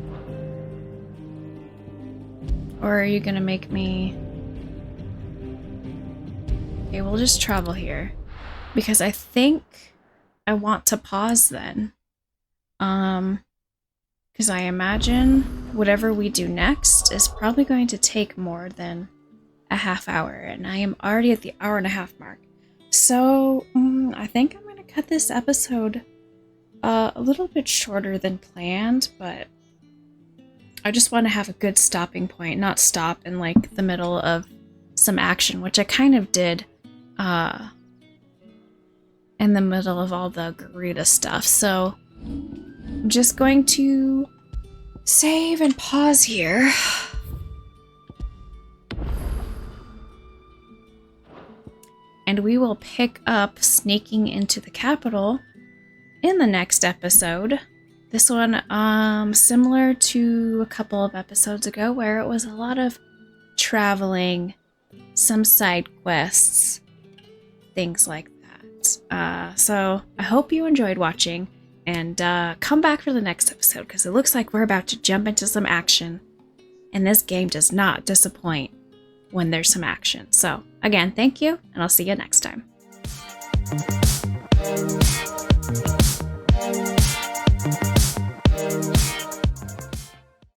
[SPEAKER 1] Or are you gonna make me... Okay, we'll just travel here. Because I think I want to pause then. Because I imagine whatever we do next is probably going to take more than a half hour, and I am already at the hour-and-a-half mark. So, I think I'm going to cut this episode a little bit shorter than planned, but I just want to have a good stopping point, not stop in like the middle of some action, which I kind of did in the middle of all the Garita stuff. So I'm just going to save and pause here. And we will pick up sneaking into the capital in the next episode. This one, similar to a couple of episodes ago where it was a lot of traveling, some side quests, things like that. So I hope you enjoyed watching, and come back for the next episode because it looks like we're about to jump into some action, and this game does not disappoint when there's some action. So again, thank you, and I'll see you next time.